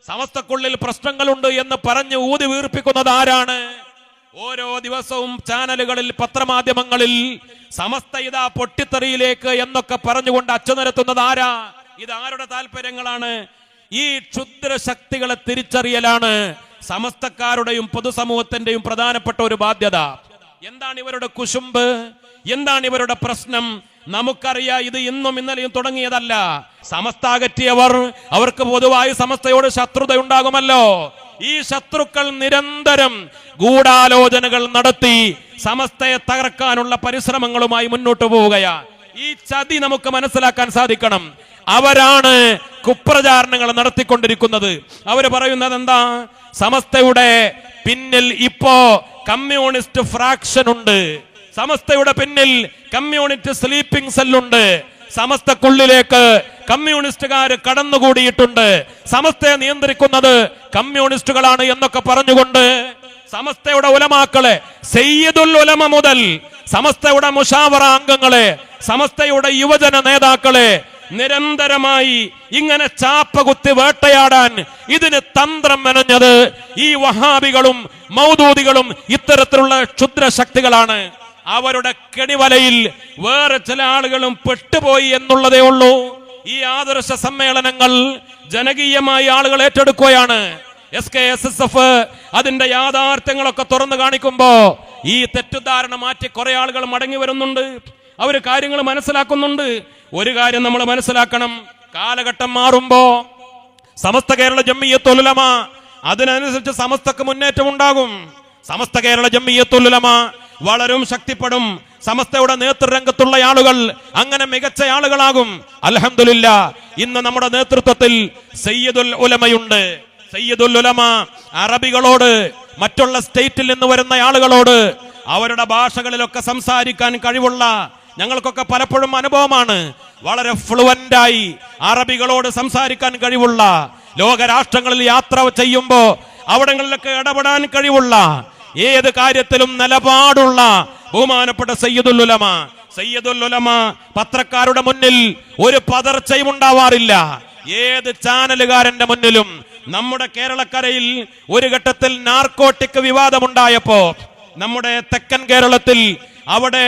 സമസ്തക്കുള്ളിൽ പ്രശ്നങ്ങളുണ്ട് എന്ന് പറഞ്ഞ് ഊതി വീർപ്പിക്കുന്നത് ആരാണ്? ഓരോ ദിവസവും ചാനലുകളിൽ, പത്രമാധ്യമങ്ങളിൽ സമസ്ത ഇതാ പൊട്ടിത്തെറിയിലേക്ക് എന്നൊക്കെ പറഞ്ഞുകൊണ്ട് അച്ചുനിരത്തുന്നത് ആരാ? ഇത് ആരുടെ താല്പര്യങ്ങളാണ്? ഈ ക്ഷുദ്ര ശക്തികളെ തിരിച്ചറിയലാണ് സമസ്തക്കാരുടെയും പൊതുസമൂഹത്തിന്റെയും പ്രധാനപ്പെട്ട ഒരു ബാധ്യത. എന്താണ് ഇവരുടെ കുശുമ്പ്? എന്താണ് ഇവരുടെ പ്രശ്നം? നമുക്കറിയാം, ഇത് ഇന്നും ഇന്നലെയും തുടങ്ങിയതല്ല. സമസ്ത അകറ്റിയവർ, അവർക്ക് പൊതുവായി സമസ്തയോട് ശത്രുതയുണ്ടാകുമല്ലോ. ഈ ശത്രുക്കൾ നിരന്തരം ഗൂഢാലോചനകൾ നടത്തി സമസ്തയെ തകർക്കാനുള്ള പരിശ്രമങ്ങളുമായി മുന്നോട്ട് പോവുകയാണ്. ഈ ചതി നമുക്ക് മനസ്സിലാക്കാൻ സാധിക്കണം. അവരാണ് കുപ്രചാരണങ്ങൾ നടത്തിക്കൊണ്ടിരിക്കുന്നത്. അവർ പറയുന്നത് എന്താ? സമസ്തയുടെ പിന്നിൽ ഇപ്പോ കമ്മ്യൂണിസ്റ്റ് ഫ്രാക്ഷൻ ഉണ്ട്, സമസ്തയുടെ പിന്നിൽ കമ്മ്യൂണിസ്റ്റ് സ്ലീപ്പിംഗ് സെല്ലുണ്ട്, സമസ്തക്കുള്ളിലേക്ക് കമ്മ്യൂണിസ്റ്റുകാർ കടന്നുകൂടിയിട്ടുണ്ട്, സമസ്തയെ നിയന്ത്രിക്കുന്നത് കമ്മ്യൂണിസ്റ്റുകളാണ് എന്നൊക്കെ പറഞ്ഞുകൊണ്ട് സമസ്തയുടെ ഉലമാക്കളെ, സയ്യിദുൽ ഉലമ മുതൽ സമസ്തയുടെ മുഷാവറ അംഗങ്ങളെ, സമസ്തയുടെ യുവജന നേതാക്കളെ നിരന്തരമായി ഇങ്ങനെ ചാപ്പകുത്തി വേട്ടയാടാൻ ഇതിന് തന്ത്രം മെനഞ്ഞത് ഈ വഹാബികളും മൗദൂദികളും ഇത്തരത്തിലുള്ള ക്ഷുദ്രശക്തികളാണ്. അവരുടെ കെണിവലയിൽ വേറെ ചില ആളുകളും പെട്ടുപോയി എന്നുള്ളതേ ഉള്ളൂ. ഈ ആദർശ സമ്മേളനങ്ങൾ ജനകീയമായി ആളുകൾ ഏറ്റെടുക്കുകയാണ്. SKSSF അതിന്റെ യാഥാർത്ഥ്യങ്ങളൊക്കെ തുറന്നു കാണിക്കുമ്പോ ഈ തെറ്റിദ്ധാരണ മാറ്റി കുറെ ആളുകൾ മടങ്ങി വരുന്നുണ്ട്. അവര് കാര്യങ്ങൾ മനസ്സിലാക്കുന്നുണ്ട്. ഒരു കാര്യം നമ്മൾ മനസ്സിലാക്കണം, കാലഘട്ടം മാറുമ്പോ സമസ്ത കേരള ജംഇയ്യത്തുൽ ഉലമ അതിനനുസരിച്ച് സമസ്തക്ക് മുന്നേറ്റം ഉണ്ടാകും. സമസ്ത കേരള ജംഇയ്യത്തുൽ ഉലമ വളരും, ശക്തിപ്പെടും. സമസ്തയുടെ നേതൃരംഗത്തുള്ള ആളുകൾ അങ്ങനെ മികച്ച ആളുകളാകും. അൽഹംദുലില്ലാ, ഇന്ന് നമ്മുടെ നേതൃത്വത്തിൽ സയ്യിദുൽ ഉലമയുണ്ട്. സയ്യിദുൽ ഉലമ അറബികളോട്, മറ്റുള്ള സ്റ്റേറ്റിൽ നിന്ന് വരുന്ന ആളുകളോട് അവരുടെ ഭാഷകളിലൊക്കെ സംസാരിക്കാൻ കഴിവുള്ള, ഞങ്ങൾക്കൊക്കെ പലപ്പോഴും അനുഭവമാണ്, വളരെ ഫ്ലുവന്റായി അറബികളോട് സംസാരിക്കാൻ കഴിവുള്ള, ലോകരാഷ്ട്രങ്ങളിൽ യാത്ര ചെയ്യുമ്പോ അവിടങ്ങളിലൊക്കെ ഇടപെടാൻ കഴിവുള്ള, ഏത് കാര്യത്തിലും നിലപാടുള്ള ബഹുമാനപ്പെട്ട സയ്യിദുൽ ഉലമ. സയ്യിദുൽ ഉലമ പത്രക്കാരുടെ മുന്നിൽ ഒരു പതർച്ചയും ഉണ്ടാവാറില്ല. ഏത് ചാനലുകാരന്റെ മുന്നിലും. നമ്മുടെ കേരളക്കരയിൽ ഒരു ഘട്ടത്തിൽ നാർക്കോട്ടിക് വിവാദമുണ്ടായപ്പോ, നമ്മുടെ തെക്കൻ കേരളത്തിൽ അവിടെ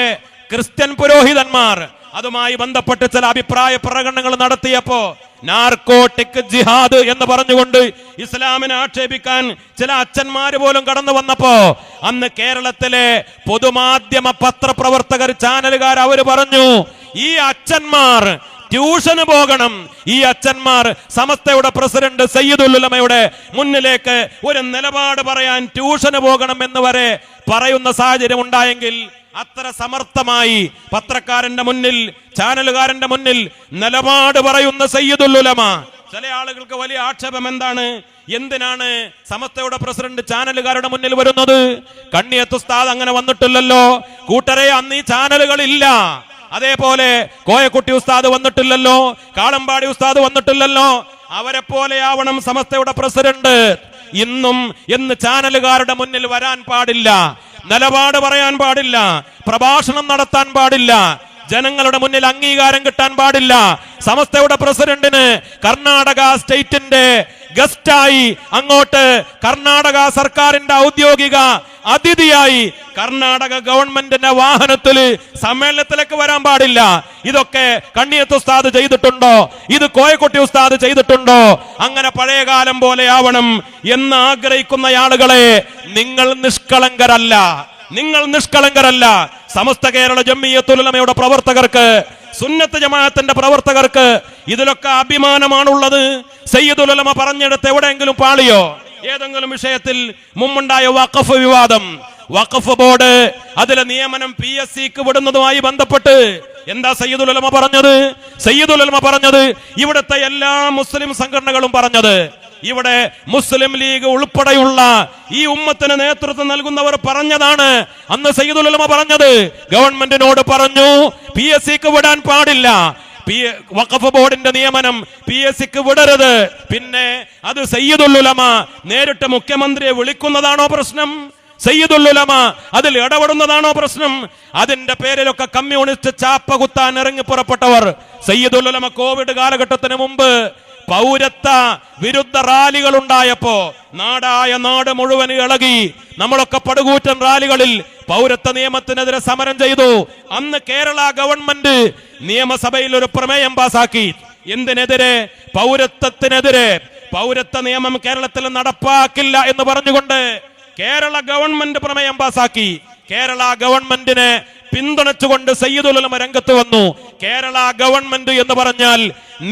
ക്രിസ്ത്യൻ പുരോഹിതന്മാർ അതുമായി ബന്ധപ്പെട്ട് ചില അഭിപ്രായ പ്രകടനങ്ങൾ നടത്തിയപ്പോ നാർക്കോട്ടിക് ജിഹാദ് എന്ന് പറഞ്ഞുകൊണ്ട് ഇസ്ലാമിനെ ആക്ഷേപിക്കാൻ ചില അച്ഛന്മാര് പോലും കടന്നു വന്നപ്പോ അന്ന് കേരളത്തിലെ പൊതുമാധ്യമ പത്രപ്രവർത്തകർ, ചാനലുകാർ അവര് പറഞ്ഞു, ഈ അച്ഛന്മാർ ട്യൂഷന് പോകണം. ഈ അച്ഛന്മാർ സമസ്തയുടെ പ്രസിഡന്റ് സയ്യിദുൽ ഉലമയുടെ മുന്നിലേക്ക് ഒരു നിലപാട് പറയാൻ ട്യൂഷന് പോകണം എന്ന് വരെ പറയുന്ന സാഹചര്യം ഉണ്ടായെങ്കിൽ അത്ര സമർത്ഥമായി പത്രക്കാരന്റെ മുന്നിൽ, ചാനലുകാരന്റെ മുന്നിൽ നിലപാട് പറയുന്ന സയ്യിദുൽ ഉലമ. ചില ആളുകൾക്ക് വലിയ ആക്ഷേപം എന്താണ്? എന്തിനാണ് സമസ്തയുടെ പ്രസിഡന്റ് ചാനലുകാരുടെ മുന്നിൽ വരുന്നത്? കണ്ണിയത്ത് ഉസ്താദ് അങ്ങനെ വന്നിട്ടില്ലല്ലോ കൂട്ടരെ, അന്ന് ഈ ചാനലുകളില്ല. അതേപോലെ കോയക്കുട്ടി ഉസ്താദ് വന്നിട്ടില്ലല്ലോ, കാളമ്പാടി ഉസ്താദ് വന്നിട്ടില്ലല്ലോ. അവരെ പോലെയാവണം സമസ്തയുടെ പ്രസിഡന്റ്. ഇന്നും എന്ന് ചാനലുകാരുടെ മുന്നിൽ വരാൻ പാടില്ല, നിലപാട് പറയാൻ പാടില്ല, പ്രഭാഷണം നടത്താൻ പാടില്ല, ജനങ്ങളുടെ മുന്നിൽ അംഗീകാരം കിട്ടാൻ പാടില്ല. സമസ്തയുടെ പ്രസിഡന്റിന് കർണാടക സ്റ്റേറ്റിന്റെ ഗസ്റ്റായി അങ്ങോട്ട് കർണാടക സർക്കാരിന്റെ ഔദ്യോഗിക അതിഥിയായി കർണാടക ഗവൺമെന്റിന്റെ വാഹനത്തിൽ സമ്മേളനത്തിലേക്ക് വരാൻ പാടില്ല. ഇതൊക്കെ കണ്ണിയത്ത് ഉസ്താദ് ചെയ്തിട്ടുണ്ടോ? ഇത് കോയക്കുട്ടി ഉസ്താദ് ചെയ്തിട്ടുണ്ടോ? അങ്ങനെ പഴയകാലം പോലെ ആവണം എന്ന് ആഗ്രഹിക്കുന്ന ആളുകളെ, നിങ്ങൾ നിഷ്കളങ്കരല്ല, നിങ്ങൾ നിഷ്കളങ്കരല്ല. സമസ്ത കേരള ജംഇയ്യത്തുൽ ഉലമയുടെ പ്രവർത്തകർക്ക്, സുന്നത്ത് ജമാഅത്തിന്റെ പ്രവർത്തകർക്ക് ഇതിലൊക്കെ അഭിമാനമാണുള്ളത്. സയ്യിദുൽ ഉലമ പറഞ്ഞെടുത്ത് എവിടെയെങ്കിലും പാളിയോ? ഏതെങ്കിലും വിഷയത്തിൽ മുമ്പുണ്ടായ വഖഫ് വിവാദം, വഖഫ് ബോർഡ് അതിലെ നിയമനം PSCക്ക് വിടുന്നതുമായി ബന്ധപ്പെട്ട് എന്താ സയ്യിദുൽ ഉലമ പറഞ്ഞത്? സയ്യിദുൽ ഉലമ പറഞ്ഞത്, ഇവിടുത്തെ എല്ലാ മുസ്ലിം സംഘടനകളും പറഞ്ഞത്, ഇവിടെ മുസ്ലിം ലീഗ് ഉൾപ്പെടെയുള്ള ഈ ഉമ്മത്തിന് നേതൃത്വം നൽകുന്നവർ പറഞ്ഞതാണ്. അന്ന് സയ്യിദുൽ ഉലമ പറഞ്ഞത്, ഗവൺമെന്റിനോട് പറഞ്ഞു PSCക്ക് വിടാൻ പാടില്ല, വഖഫ് ബോർഡിന്റെ നിയമനം PSCക്ക് വിടരുത്. പിന്നെ അത് സയ്യിദുൽ ഉലമ നേരിട്ട് മുഖ്യമന്ത്രിയെ വിളിക്കുന്നതാണോ പ്രശ്നം? സയ്യിദുൽ ഉലമ അതിൽ ഇടപെടുന്നതാണോ പ്രശ്നം? അതിന്റെ പേരിലൊക്കെ കമ്മ്യൂണിസ്റ്റ് ചാപ്പ കുത്താൻ ഇറങ്ങി പുറപ്പെട്ടവർ. സയ്യിദുൽ ഉലമ കോവിഡ് കാലഘട്ടത്തിന് മുമ്പ് പൗരത്വ വിരുദ്ധ റാലികൾ ഉണ്ടായപ്പോ നാടായ നാട് മുഴുവൻ ഇളകി. നമ്മളൊക്കെ പടുകൂറ്റൻ റാലികളിൽ പൗരത്വ നിയമത്തിനെതിരെ സമരം ചെയ്തു. അന്ന് കേരള ഗവൺമെന്റ് നിയമസഭയിൽ ഒരു പ്രമേയം പാസാക്കി. എന്തിനെതിരെ? പൗരത്വത്തിനെതിരെ. പൗരത്വ നിയമം കേരളത്തിൽ നടപ്പാക്കില്ല എന്ന് പറഞ്ഞുകൊണ്ട് കേരള ഗവൺമെന്റ് പ്രമേയം പാസാക്കി. കേരള ഗവൺമെന്റിനെ പിന്തുണച്ചുകൊണ്ട് സയ്യിദുൽ ഉലമ രംഗത്ത് വന്നു. കേരള ഗവൺമെന്റ് എന്ന് പറഞ്ഞാൽ,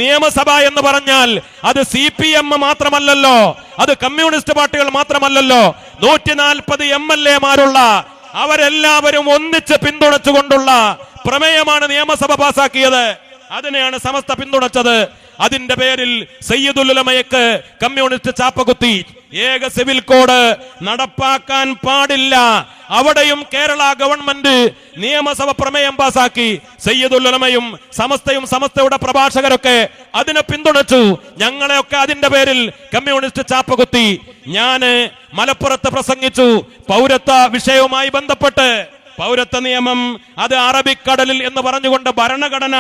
നിയമസഭ എന്ന് പറഞ്ഞാൽ അത് CPM മാത്രമല്ലല്ലോ, അത് കമ്മ്യൂണിസ്റ്റ് പാർട്ടികൾ മാത്രമല്ലല്ലോ. 140 MLA-മാരുള്ള അവരെല്ലാവരും ഒന്നിച്ച് പിന്തുണച്ചുകൊണ്ടുള്ള പ്രമേയമാണ് നിയമസഭ പാസാക്കിയത്. അതിനെയാണ് സമസ്ത പിന്തുണച്ചത്. അതിന്റെ പേരിൽ സയ്യിദുൽ ഉലമയ്ക്ക് കമ്മ്യൂണിസ്റ്റ് ചാപ്പകുത്തി. ഏക സിവിൽ കോഡ് നടപ്പാക്കാൻ പാടില്ല. അവിടെയും കേരള ഗവൺമെന്റ് നിയമസഭ പ്രമേയം പാസാക്കി. സയ്യിദുൽ ഉലമയും സമസ്തയും സമസ്തയുടെ പ്രഭാഷകരൊക്കെ അതിനെ പിന്തുണച്ചു. ഞങ്ങളെയൊക്കെ അതിന്റെ പേരിൽ കമ്മ്യൂണിസ്റ്റ് ചാപ്പകുത്തി. ഞാന് മലപ്പുറത്ത് പ്രസംഗിച്ചു. പൗരത്വ വിഷയവുമായി ബന്ധപ്പെട്ട് പൗരത്വ നിയമം അത് അറബിക്കടലിൽ എന്ന് പറഞ്ഞുകൊണ്ട് ഭരണഘടന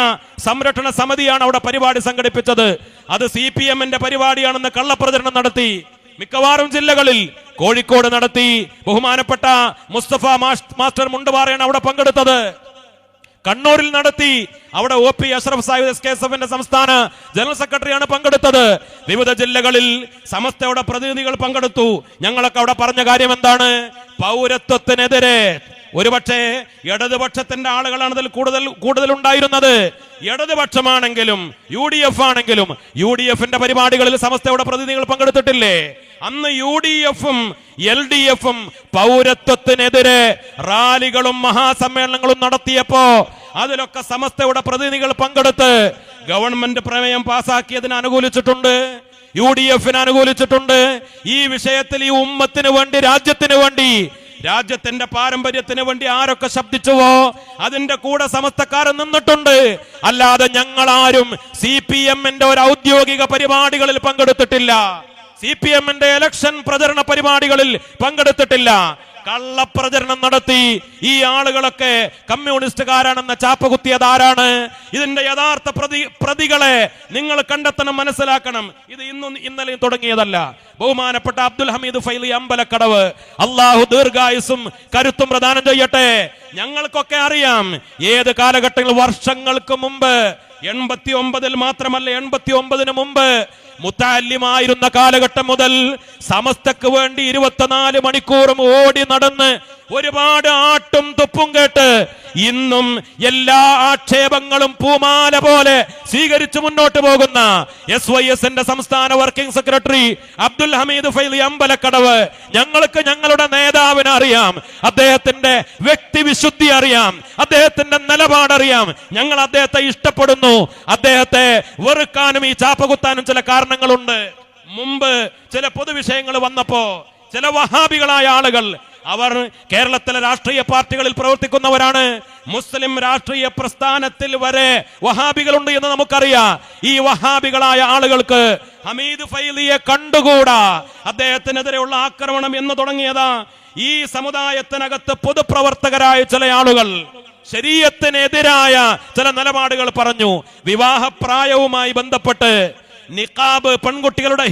സംരക്ഷണ സമിതിയാണ് അവിടെ പരിപാടി സംഘടിപ്പിച്ചത്. അത് CPM-ന്റെ പരിപാടിയാണെന്ന് കള്ളപ്രചരണം നടത്തി. മിക്കവാറും ജില്ലകളിൽ കോഴിക്കോട് നടത്തി. ബഹുമാനപ്പെട്ട മുസ്തഫ മാസ്റ്റർ മുണ്ടുപാറയാണ് അവിടെ പങ്കെടുത്തത്. കണ്ണൂരിൽ നടത്തി. അവിടെ OP അഷ്റഫ് സാഹിബ് SKSF-ന്റെ സംസ്ഥാന ജനറൽ സെക്രട്ടറിയാണ് പങ്കെടുത്തത്. വിവിധ ജില്ലകളിൽ സമസ്തയുടെ പ്രതിനിധികൾ പങ്കെടുത്തു. ഞങ്ങളൊക്കെ അവിടെ പറഞ്ഞ കാര്യം എന്താണ്? പൗരത്വത്തിനെതിരെ ഒരുപക്ഷെ ഇടതുപക്ഷത്തിന്റെ ആളുകളാണ് അതിൽ കൂടുതൽ ഉണ്ടായിരുന്നത്. ഇടതുപക്ഷമാണെങ്കിലും UDF ആണെങ്കിലും UDF-ന്റെ പരിപാടികളിൽ സമസ്തയുടെ പ്രതിനിധികൾ പങ്കെടുത്തിട്ടില്ലേ? അന്ന് UDF-ഉം LDF-ഉം പൗരത്വത്തിനെതിരെ റാലികളും മഹാസമ്മേളനങ്ങളും നടത്തിയപ്പോ അതിലൊക്കെ സമസ്തയുടെ പ്രതിനിധികൾ പങ്കെടുത്ത് ഗവൺമെന്റ് പ്രമേയം പാസാക്കിയതിന് അനുകൂലിച്ചിട്ടുണ്ട്. UDF-ന് അനുകൂലിച്ചിട്ടുണ്ട്. ഈ വിഷയത്തിൽ ഈ ഉമ്മത്തിന് വേണ്ടി, രാജ്യത്തിന് വേണ്ടി, രാജ്യത്തിന്റെ പാരമ്പര്യത്തിന് വേണ്ടി ആരൊക്കെ ശബ്ദിച്ചുവോ അതിന്റെ കൂടെ സമസ്തക്കാരൻ നിന്നിട്ടുണ്ട്. അല്ലാതെ ഞങ്ങളാരും CPM-ന്റെ ഒരു ഔദ്യോഗിക പരിപാടികളിൽ പങ്കെടുത്തിട്ടില്ല. CPM-ന്റെ ഇലക്ഷൻ പ്രചരണ പരിപാടികളിൽ പങ്കെടുത്തിട്ടില്ല. കള്ളപ്രചരണം നടത്തി ഈ ആളുകളൊക്കെ കമ്മ്യൂണിസ്റ്റുകാരാണെന്ന ചാപ്പകുത്തിയത് ആരാണ്? ഇതിന്റെ യഥാർത്ഥ പ്രതികളെ നിങ്ങൾ കണ്ടെത്തണം, മനസ്സിലാക്കണം. ഇത് ഇന്നും ഇന്നലെയും തുടങ്ങിയതല്ല. ബഹുമാനപ്പെട്ട അബ്ദുൽ ഹമീദ് ഫൈലി അമ്പലക്കടവ്, അള്ളാഹു ദീർഘായുസ്സും കരുത്തും പ്രദാനം ചെയ്യട്ടെ. ഞങ്ങൾക്കൊക്കെ അറിയാം ഏത് കാലഘട്ടങ്ങളിൽ വർഷങ്ങൾക്ക് മുമ്പ് 89-ൽ മാത്രമല്ല 89-ന് മുമ്പ് മുത്തഅല്ലിമായിരുന്ന കാലഘട്ടം മുതൽ സമസ്തക്ക് വേണ്ടി 24 മണിക്കൂറും ഓടി നടന്ന് ഒരുപാട് ആട്ടും തുപ്പും കേട്ട് ഇന്നും എല്ലാ ആക്ഷേപങ്ങളും പൂമാല പോലെ സ്വീകരിച്ചു മുന്നോട്ട് പോകുന്ന SYS-ന്റെ സംസ്ഥാന വർക്കിംഗ് സെക്രട്ടറി അബ്ദുൽ ഹമീദ് ഫൈലി അമ്പലക്കടവ്, ഞങ്ങൾക്ക് ഞങ്ങളുടെ നേതാവിനെ അറിയാം, അദ്ദേഹത്തിന്റെ വ്യക്തിവിശുദ്ധി അറിയാം, അദ്ദേഹത്തിന്റെ നിലപാടറിയാം. ഞങ്ങൾ അദ്ദേഹത്തെ ഇഷ്ടപ്പെടുന്നു. അദ്ദേഹത്തെ വെറുക്കാനും ഈ ചാപ്പകുത്താനും ചില കാരണങ്ങളുണ്ട്. മുമ്പ് ചില പൊതുവിഷയങ്ങൾ വന്നപ്പോ ചില വഹാബികളായ ആളുകൾ, അവർ കേരളത്തിലെ രാഷ്ട്രീയ പാർട്ടികളിൽ പ്രവർത്തിക്കുന്നവരാണ്. മുസ്ലിം രാഷ്ട്രീയ പ്രസ്ഥാനത്തിൽ വരെ വഹാബികളുണ്ട് എന്ന് നമുക്കറിയാം. ഈ വഹാബികളായ ആളുകൾക്ക് ഹമീദ് ഫൈലിയെ കണ്ടുകൂടാ. അദ്ദേഹത്തിനെതിരെയുള്ള ആക്രമണം എന്ന് തുടങ്ങിയതാ ഈ സമുദായത്തിനകത്ത് പൊതുപ്രവർത്തകരായ ചില ആളുകൾ ശരീഅത്തിനെതിരായ ചില നിലപാടുകൾ പറഞ്ഞു. വിവാഹപ്രായവുമായി ബന്ധപ്പെട്ട്, നിഖാബ്, പെൺകുട്ടികളുടെ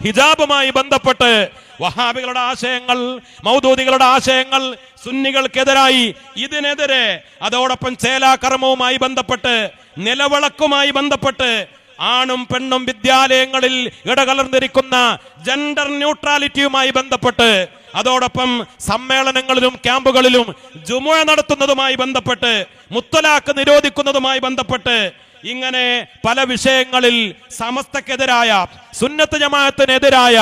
ഹിജാബുമായി ബന്ധപ്പെട്ട് വഹാബികളുടെ ആശയങ്ങൾ, മൗദൂദികളുടെ ആശയങ്ങൾ സുന്നികൾക്കെതിരായി. ഇതിനെതിരെ അതോടൊപ്പം ചേലാകർമ്മവുമായി ബന്ധപ്പെട്ട്, നിലവിളക്കുമായി ബന്ധപ്പെട്ട്, ആണും പെണ്ണും വിദ്യാലയങ്ങളിൽ ഇടകലർന്നിരിക്കുന്ന ജെൻഡർ ന്യൂട്രാലിറ്റിയുമായി ബന്ധപ്പെട്ട്, അതോടൊപ്പം സമ്മേളനങ്ങളിലും ക്യാമ്പുകളിലും ജുമുഅ നടത്തുന്നതുമായി ബന്ധപ്പെട്ട്, മുത്തലാഖ് നിരോധിക്കുന്നതുമായി ബന്ധപ്പെട്ട്, ഇങ്ങനെ പല വിഷയങ്ങളിൽ സമസ്തക്കെതിരായ, സുന്നത്ത് ജമാഅത്തിനെതിരായ,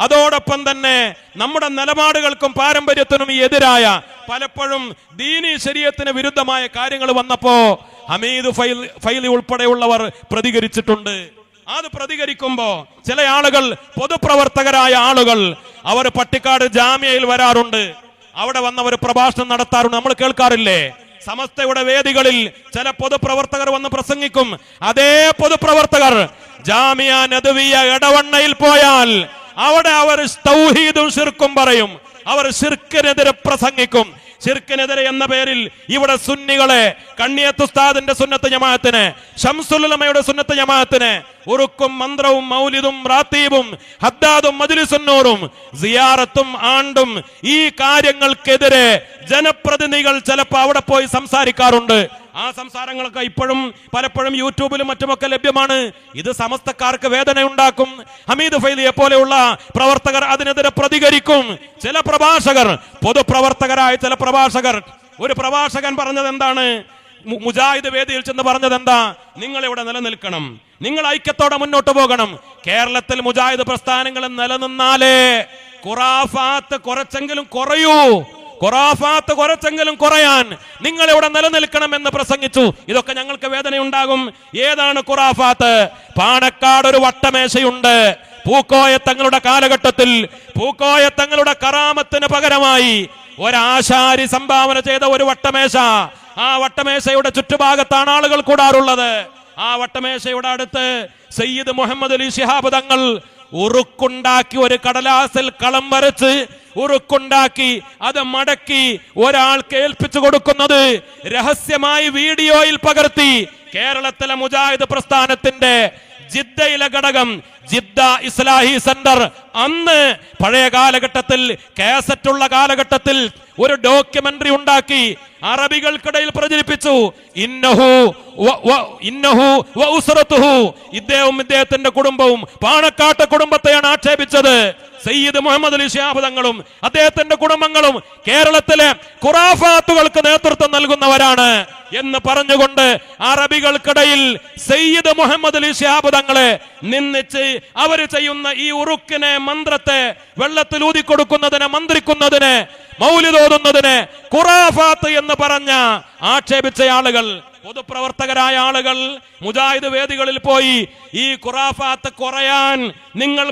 അതോടൊപ്പം തന്നെ നമ്മുടെ നിലപാടുകൾക്കും പാരമ്പര്യത്തിനും എതിരായ, പലപ്പോഴും ദീനി ശരീഅത്തിന് വിരുദ്ധമായ കാര്യങ്ങൾ വന്നപ്പോ ഹമീദ് ഫൈലി ഉൾപ്പെടെയുള്ളവർ പ്രതികരിച്ചിട്ടുണ്ട്. അത് പ്രതികരിക്കുമ്പോ ചില ആളുകൾ, പൊതുപ്രവർത്തകരായ ആളുകൾ, അവർ പട്ടിക്കാട് ജാമ്യയിൽ വരാറുണ്ട്. അവിടെ വന്നവർ പ്രഭാഷണം നടത്താറുണ്ട്. നമ്മൾ കേൾക്കാറില്ലേ? സമസ്തയുടെ വേദികളിൽ ചില പൊതുപ്രവർത്തകർ വന്ന് പ്രസംഗിക്കും. അതേ പൊതുപ്രവർത്തകർ ജാമിയ നദവിയ എടവണ്ണയിൽ പോയാൽ അവിടെ അവർ തൗഹീദും ശിർക്കും പറയും. അവർ ശിർക്കിനെതിരെ പ്രസംഗിക്കും. ശിർക്കിനെതിരെ എന്ന പേരിൽ ഇവിടെ സുന്നികളെ, കണ്ണിയത്ത് ഉസ്താദിന്റെ സുന്നത്ത് ജമാഅത്തിന്, ശംസുൽ ഉലമയുടെ സുന്നത്ത് ജമാഅത്തിന് ഉറുക്കും മന്ത്രവും മൗലിദും റാത്തീബും ഹദ്ദാദും മജ്ലിസുന്നൂറും സിയാറത്തും ആണ്ടും ഈ കാര്യങ്ങൾക്കെതിരെ ജനപ്രതിനിധികൾ ചിലപ്പോൾ അവിടെ പോയി സംസാരിക്കാറുണ്ട്. ആ സംസാരങ്ങളൊക്കെ ഇപ്പോഴും പലപ്പോഴും യൂട്യൂബിലും മറ്റുമൊക്കെ ലഭ്യമാണ്. ഇത് സമസ്തക്കാർക്ക് വേദനയുണ്ടാക്കും. ഹമീദ് ഫൈലിയെ പോലെയുള്ള പ്രവർത്തകർ അതിനെതിരെ പ്രതികരിക്കും. ചില പ്രഭാഷകർ, പൊതുപ്രവർത്തകരായ ചില പ്രഭാഷകർ, ഒരു പ്രഭാഷകൻ പറഞ്ഞത് എന്താണ്? മുജാഹിദ് വേദിയിൽ ചെന്ന് പറഞ്ഞത് എന്താ? നിങ്ങൾ ഇവിടെ നിലനിൽക്കണം, നിങ്ങൾ ഐക്യത്തോടെ മുന്നോട്ട് പോകണം. കേരളത്തിൽ മുജാഹിദ് പ്രസ്ഥാനങ്ങൾ നിലനിന്നാലേ ഖുറാഫാത്ത് കുറച്ചെങ്കിലും കുറയൂ, ഖുറാഫാത്ത് കുറച്ചെങ്കിലും കുറയാൻ നിങ്ങൾ ഇവിടെ നിലനിൽക്കണമെന്ന് പ്രസംഗിച്ചു. ഇതൊക്കെ ഞങ്ങൾക്ക് വേദനയുണ്ടാകും. ഏതാണ് ഖുറാഫാത്ത്? പാണക്കാട് ഒരു വട്ടമേശയുണ്ട്. പൂക്കോയ തങ്ങളുടെ കാലഘട്ടത്തിൽ പൂക്കോയ തങ്ങളുടെ കറാമത്തിന് പകരമായി ഒരാശാരി സംഭാവന ചെയ്ത ഒരു വട്ടമേശ. ആ വട്ടമേശയുടെ ചുറ്റുഭാഗത്താണ് ആളുകൾ കൂടാറുള്ളത്. ആ വട്ടമേശയുടെ അടുത്ത് സയ്യിദ് മുഹമ്മദ് അലി ശിഹാബ് തങ്ങൾ ഉറുക്കുണ്ടാക്കി, ഒരു കടലാസിൽ കളം വരച്ച് ഉറുക്കുണ്ടാക്കി അത് മടക്കി ഒരാൾക്ക് ഏൽപ്പിച്ചു കൊടുക്കുന്നത് രഹസ്യമായി വീഡിയോയിൽ പകർത്തി കേരളത്തിലെ മുജാഹിദ് പ്രസ്ഥാനത്തിന്റെ ജിദ്ദയിലെ ഘടകം ജിദ്ദ ഇസ്ലാഹി സെന്റർ അന്ന് പഴയ കാലഘട്ടത്തിൽ, കാസറ്റുള്ള കാലഘട്ടത്തിൽ ഒരു ഡോക്യുമെന്ററി ഉണ്ടാക്കി അറബികൾക്കിടയിൽ പ്രചരിപ്പിച്ചു. ഇദ്ദേഹവും ഇദ്ദേഹത്തിന്റെ കുടുംബവും, പാണക്കാട്ട് കുടുംബത്തെയാണ് ആക്ഷേപിച്ചത്. സയ്യിദ് മുഹമ്മദ് അലി ശിഹാബ് തങ്ങളും അദ്ദേഹത്തിന്റെ കുടുംബങ്ങളും കേരളത്തിലെ ഖുറാഫാത്തുകൾക്ക് നേതൃത്വം നൽകുന്നവരാണ് എന്ന് പറഞ്ഞുകൊണ്ട് അറബികൾക്കിടയിൽ സയ്യിദ് മുഹമ്മദ് അലി ശിഹാബ് തങ്ങളെ നിന്ദിച്ച് അവര് ചെയ്യുന്ന ഈ ഉറുക്കിനെ, മന്ത്രത്തെ, വെള്ളത്തിൽ ഊതിക്കൊടുക്കുന്നതിന്, മന്ത്രിക്കുന്നതിന്, മൗലിദോതുന്നതിന് ഖുറാഫാത്ത് എന്ന് പറഞ്ഞ ആക്ഷേപിച്ച ആളുകൾ, പൊതുപ്രവർത്തകരായ ആളുകൾ മുജാഹിദ് വേദികളിൽ പോയി ഈ ഖുറാഫാത്ത് കുറയാൻ നിങ്ങൾ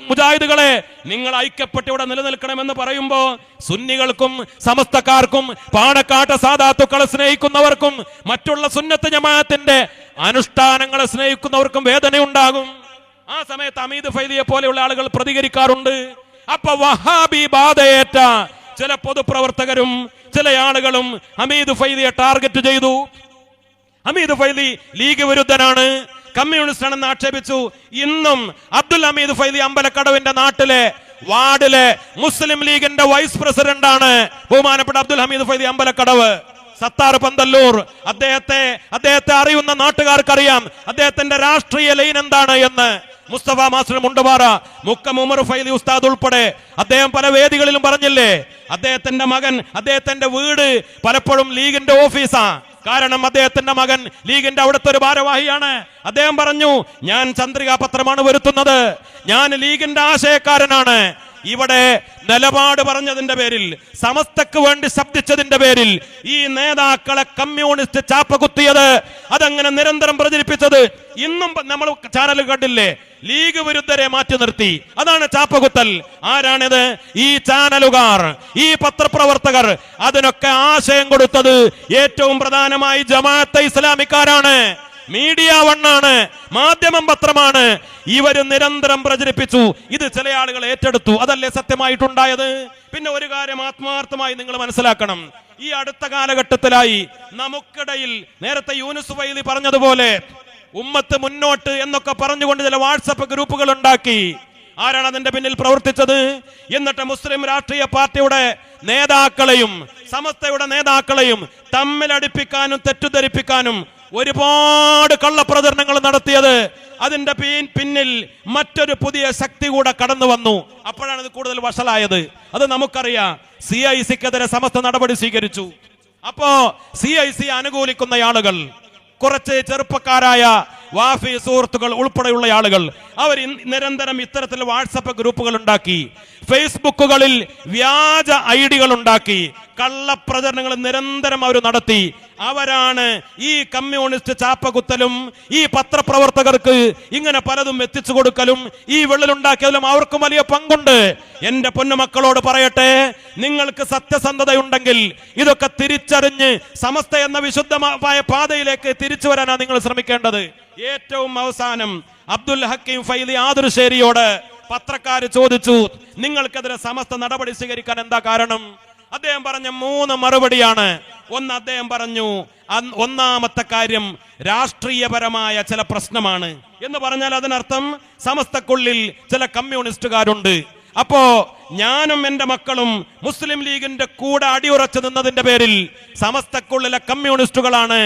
മുജാഹിദുകളെ നിങ്ങൾ ഐക്യപ്പെട്ട് ഇവിടെ നിലനിൽക്കണമെന്ന് പറയുമ്പോ സുന്നികൾക്കും സമസ്തക്കാർക്കും പാണക്കാട്ട് സാദാത്തുക്കളെ സ്നേഹിക്കുന്നവർക്കും മറ്റുള്ള സുന്നത്ത് ജമാഅത്തിന്റെ അനുഷ്ഠാനങ്ങളെ സ്നേഹിക്കുന്നവർക്കും വേദനയുണ്ടാകും. ആ സമയത്ത് ഹമീദ് ഫൈലിയെ പോലെയുള്ള ആളുകൾ പ്രതികരിക്കാറുണ്ട്. അപ്പൊ വഹാബി ബാധയേറ്റ ചില പൊതുപ്രവർത്തകരും ചില ആളുകളും ഹമീദ് ഫൈലിയെ ടാർഗറ്റ് ചെയ്തു. ഹമീദ് ഫൈലി ലീഗ് വിരുദ്ധനാണ്, കമ്മ്യൂണിസ്റ്റ് ആണെന്ന് ആക്ഷേപിച്ചു. ഇന്നും അബ്ദുൽ ഹമീദ് ഫൈലി അമ്പലക്കടവിന്റെ നാട്ടിലെ വാർഡിലെ മുസ്ലിം ലീഗിന്റെ വൈസ് പ്രസിഡന്റ് ആണ് ബഹുമാനപ്പെട്ട അബ്ദുൽ ഹമീദ് ഫൈലി അമ്പലക്കടവ്. സത്താർ പന്തല്ലൂർ അദ്ദേഹത്തെ അറിയുന്ന നാട്ടുകാർക്കറിയാം അദ്ദേഹത്തിന്റെ രാഷ്ട്രീയ ലൈൻ എന്താണ് എന്ന്. മുസ്തഫ മാസ്റ്റർ മുണ്ടപാറ, മുക്കം ഉമർ ഫൈലി ഉസ്താദ് ഉൾപ്പെടെ അദ്ദേഹം പല വേദികളിലും പറഞ്ഞില്ലേ, അദ്ദേഹത്തിന്റെ മകൻ, അദ്ദേഹത്തിന്റെ വീട് പലപ്പോഴും ലീഗിന്റെ ഓഫീസാ. കാരണം അദ്ദേഹത്തിന്റെ മകൻ ലീഗിന്റെ അവിടുത്തെ ഒരു ഭാരവാഹിയാണ്. അദ്ദേഹം പറഞ്ഞു, ഞാൻ ചന്ദ്രികാ പത്രമാണ് വരുത്തുന്നത്, ഞാൻ ലീഗിന്റെ ആശയക്കാരനാണ്. ഇവിടെ നിലപാട് പറഞ്ഞതിന്റെ പേരിൽ, സമസ്തക്ക് വേണ്ടി ശബ്ദിച്ചതിന്റെ പേരിൽ ഈ നേതാക്കളെ കമ്മ്യൂണിസ്റ്റ് ചാപ്പകുത്തിയത്, അതങ്ങനെ നിരന്തരം പ്രചരിപ്പിച്ചത് ഇന്നും നമ്മൾ ചാനൽ കണ്ടില്ലേ. ലീഗ് വിരുദ്ധരെ മാറ്റി നിർത്തി, അതാണ് ചാപ്പകുത്തൽ. ആരാണിത്? ഈ ചാനലുകാർ, ഈ പത്രപ്രവർത്തകർ. അതിനൊക്കെ ആശയം കൊടുത്തത് ഏറ്റവും പ്രധാനമായി ജമാഅത്തെ ഇസ്ലാമിക്കാരാണ്. മീഡിയ വണ്ണാണ്, മാധ്യമം പത്രമാണ്. ഇവര് നിരന്തരം പ്രചരിപ്പിച്ചു. ഇത് ചില ആളുകൾ ഏറ്റെടുത്തു. അതല്ലേ സത്യമായിട്ടുണ്ടായത്? പിന്നെ ഒരു കാര്യം ആത്മാർത്ഥമായി നിങ്ങൾ മനസ്സിലാക്കണം. ഈ അടുത്ത കാലഘട്ടത്തിലായി നമുക്കിടയിൽ നേരത്തെ യൂനുസ് ഫൈലി പറഞ്ഞതുപോലെ ഉമ്മത്ത് മുന്നോട്ട് എന്നൊക്കെ പറഞ്ഞുകൊണ്ട് ചില വാട്സപ്പ് ഗ്രൂപ്പുകൾ ഉണ്ടാക്കി. ആരാണ് അതിന്റെ പിന്നിൽ പ്രവർത്തിച്ചത്? എന്നിട്ട് മുസ്ലിം രാഷ്ട്രീയ പാർട്ടിയുടെ നേതാക്കളെയും സമസ്തയുടെ നേതാക്കളെയും തമ്മിലടിപ്പിക്കാനും തെറ്റിദ്ധരിപ്പിക്കാനും ഒരുപാട് കള്ളപ്രചരണങ്ങൾ നടത്തിയത്. അതിന്റെ പിന്നിൽ മറ്റൊരു പുതിയ ശക്തി കൂടെ കടന്നു വന്നു. അപ്പോഴാണ് ഇത് കൂടുതൽ വഷളായത്. അത് നമുക്കറിയാം. CIC-ക്കെതിരെ സമസ്ത നടപടി സ്വീകരിച്ചു. അപ്പോ CIC അനുകൂലിക്കുന്ന ആളുകൾ, കുറച്ച് ചെറുപ്പക്കാരായ വാഫി സുഹൃത്തുക്കൾ ഉൾപ്പെടെയുള്ള ആളുകൾ, അവർ നിരന്തരം ഇത്തരത്തിൽ വാട്സപ്പ് ഗ്രൂപ്പുകൾ ഉണ്ടാക്കി, ഫേസ്ബുക്കുകളിൽ വ്യാജ ഐഡികൾ ഉണ്ടാക്കി, കള്ളപ്രചരണങ്ങൾ നിരന്തരം അവർ നടത്തി. അവരാണ് ഈ കമ്മ്യൂണിസ്റ്റ് ചാപ്പകുത്തലും ഈ പത്രപ്രവർത്തകർക്ക് ഇങ്ങനെ പലതും എത്തിച്ചു കൊടുക്കലും ഈ വെള്ളിലുണ്ടാക്കിയതിലും അവർക്കും വലിയ പങ്കുണ്ട്. എന്റെ പൊന്നുമക്കളോട് പറയട്ടെ, നിങ്ങൾക്ക് സത്യസന്ധതയുണ്ടെങ്കിൽ ഇതൊക്കെ തിരിച്ചറിഞ്ഞ് സമസ്ത എന്ന വിശുദ്ധമായ പാതയിലേക്ക് തിരിച്ചു വരാനാണ് നിങ്ങൾ ശ്രമിക്കേണ്ടത്. ഏറ്റവും അവസാനം അബ്ദുൽ ഹക്കീം ഫൈലി ആദുർശേരിയോട് പത്രക്കാര് ചോദിച്ചു, നിങ്ങൾക്കെതിരെ സമസ്ത നടപടി സ്വീകരിക്കാൻ എന്താ കാരണം? അദ്ദേഹം പറഞ്ഞ 3 മറുപടിയാണ്. ഒന്ന്, അദ്ദേഹം പറഞ്ഞു, ഒന്നാമത്തെ കാര്യം രാഷ്ട്രീയപരമായ ചില പ്രശ്നമാണ് എന്ന് പറഞ്ഞാൽ അതിനർത്ഥം സമസ്തക്കുള്ളിൽ ചില കമ്മ്യൂണിസ്റ്റുകാരുണ്ട്. അപ്പോ ഞാനും എന്റെ മക്കളും മുസ്ലിം ലീഗിന്റെ കൂടെ അടിയുറച്ചു നിന്നതിന്റെ പേരിൽ സമസ്തക്കുള്ളിലെ കമ്മ്യൂണിസ്റ്റുകളാണ്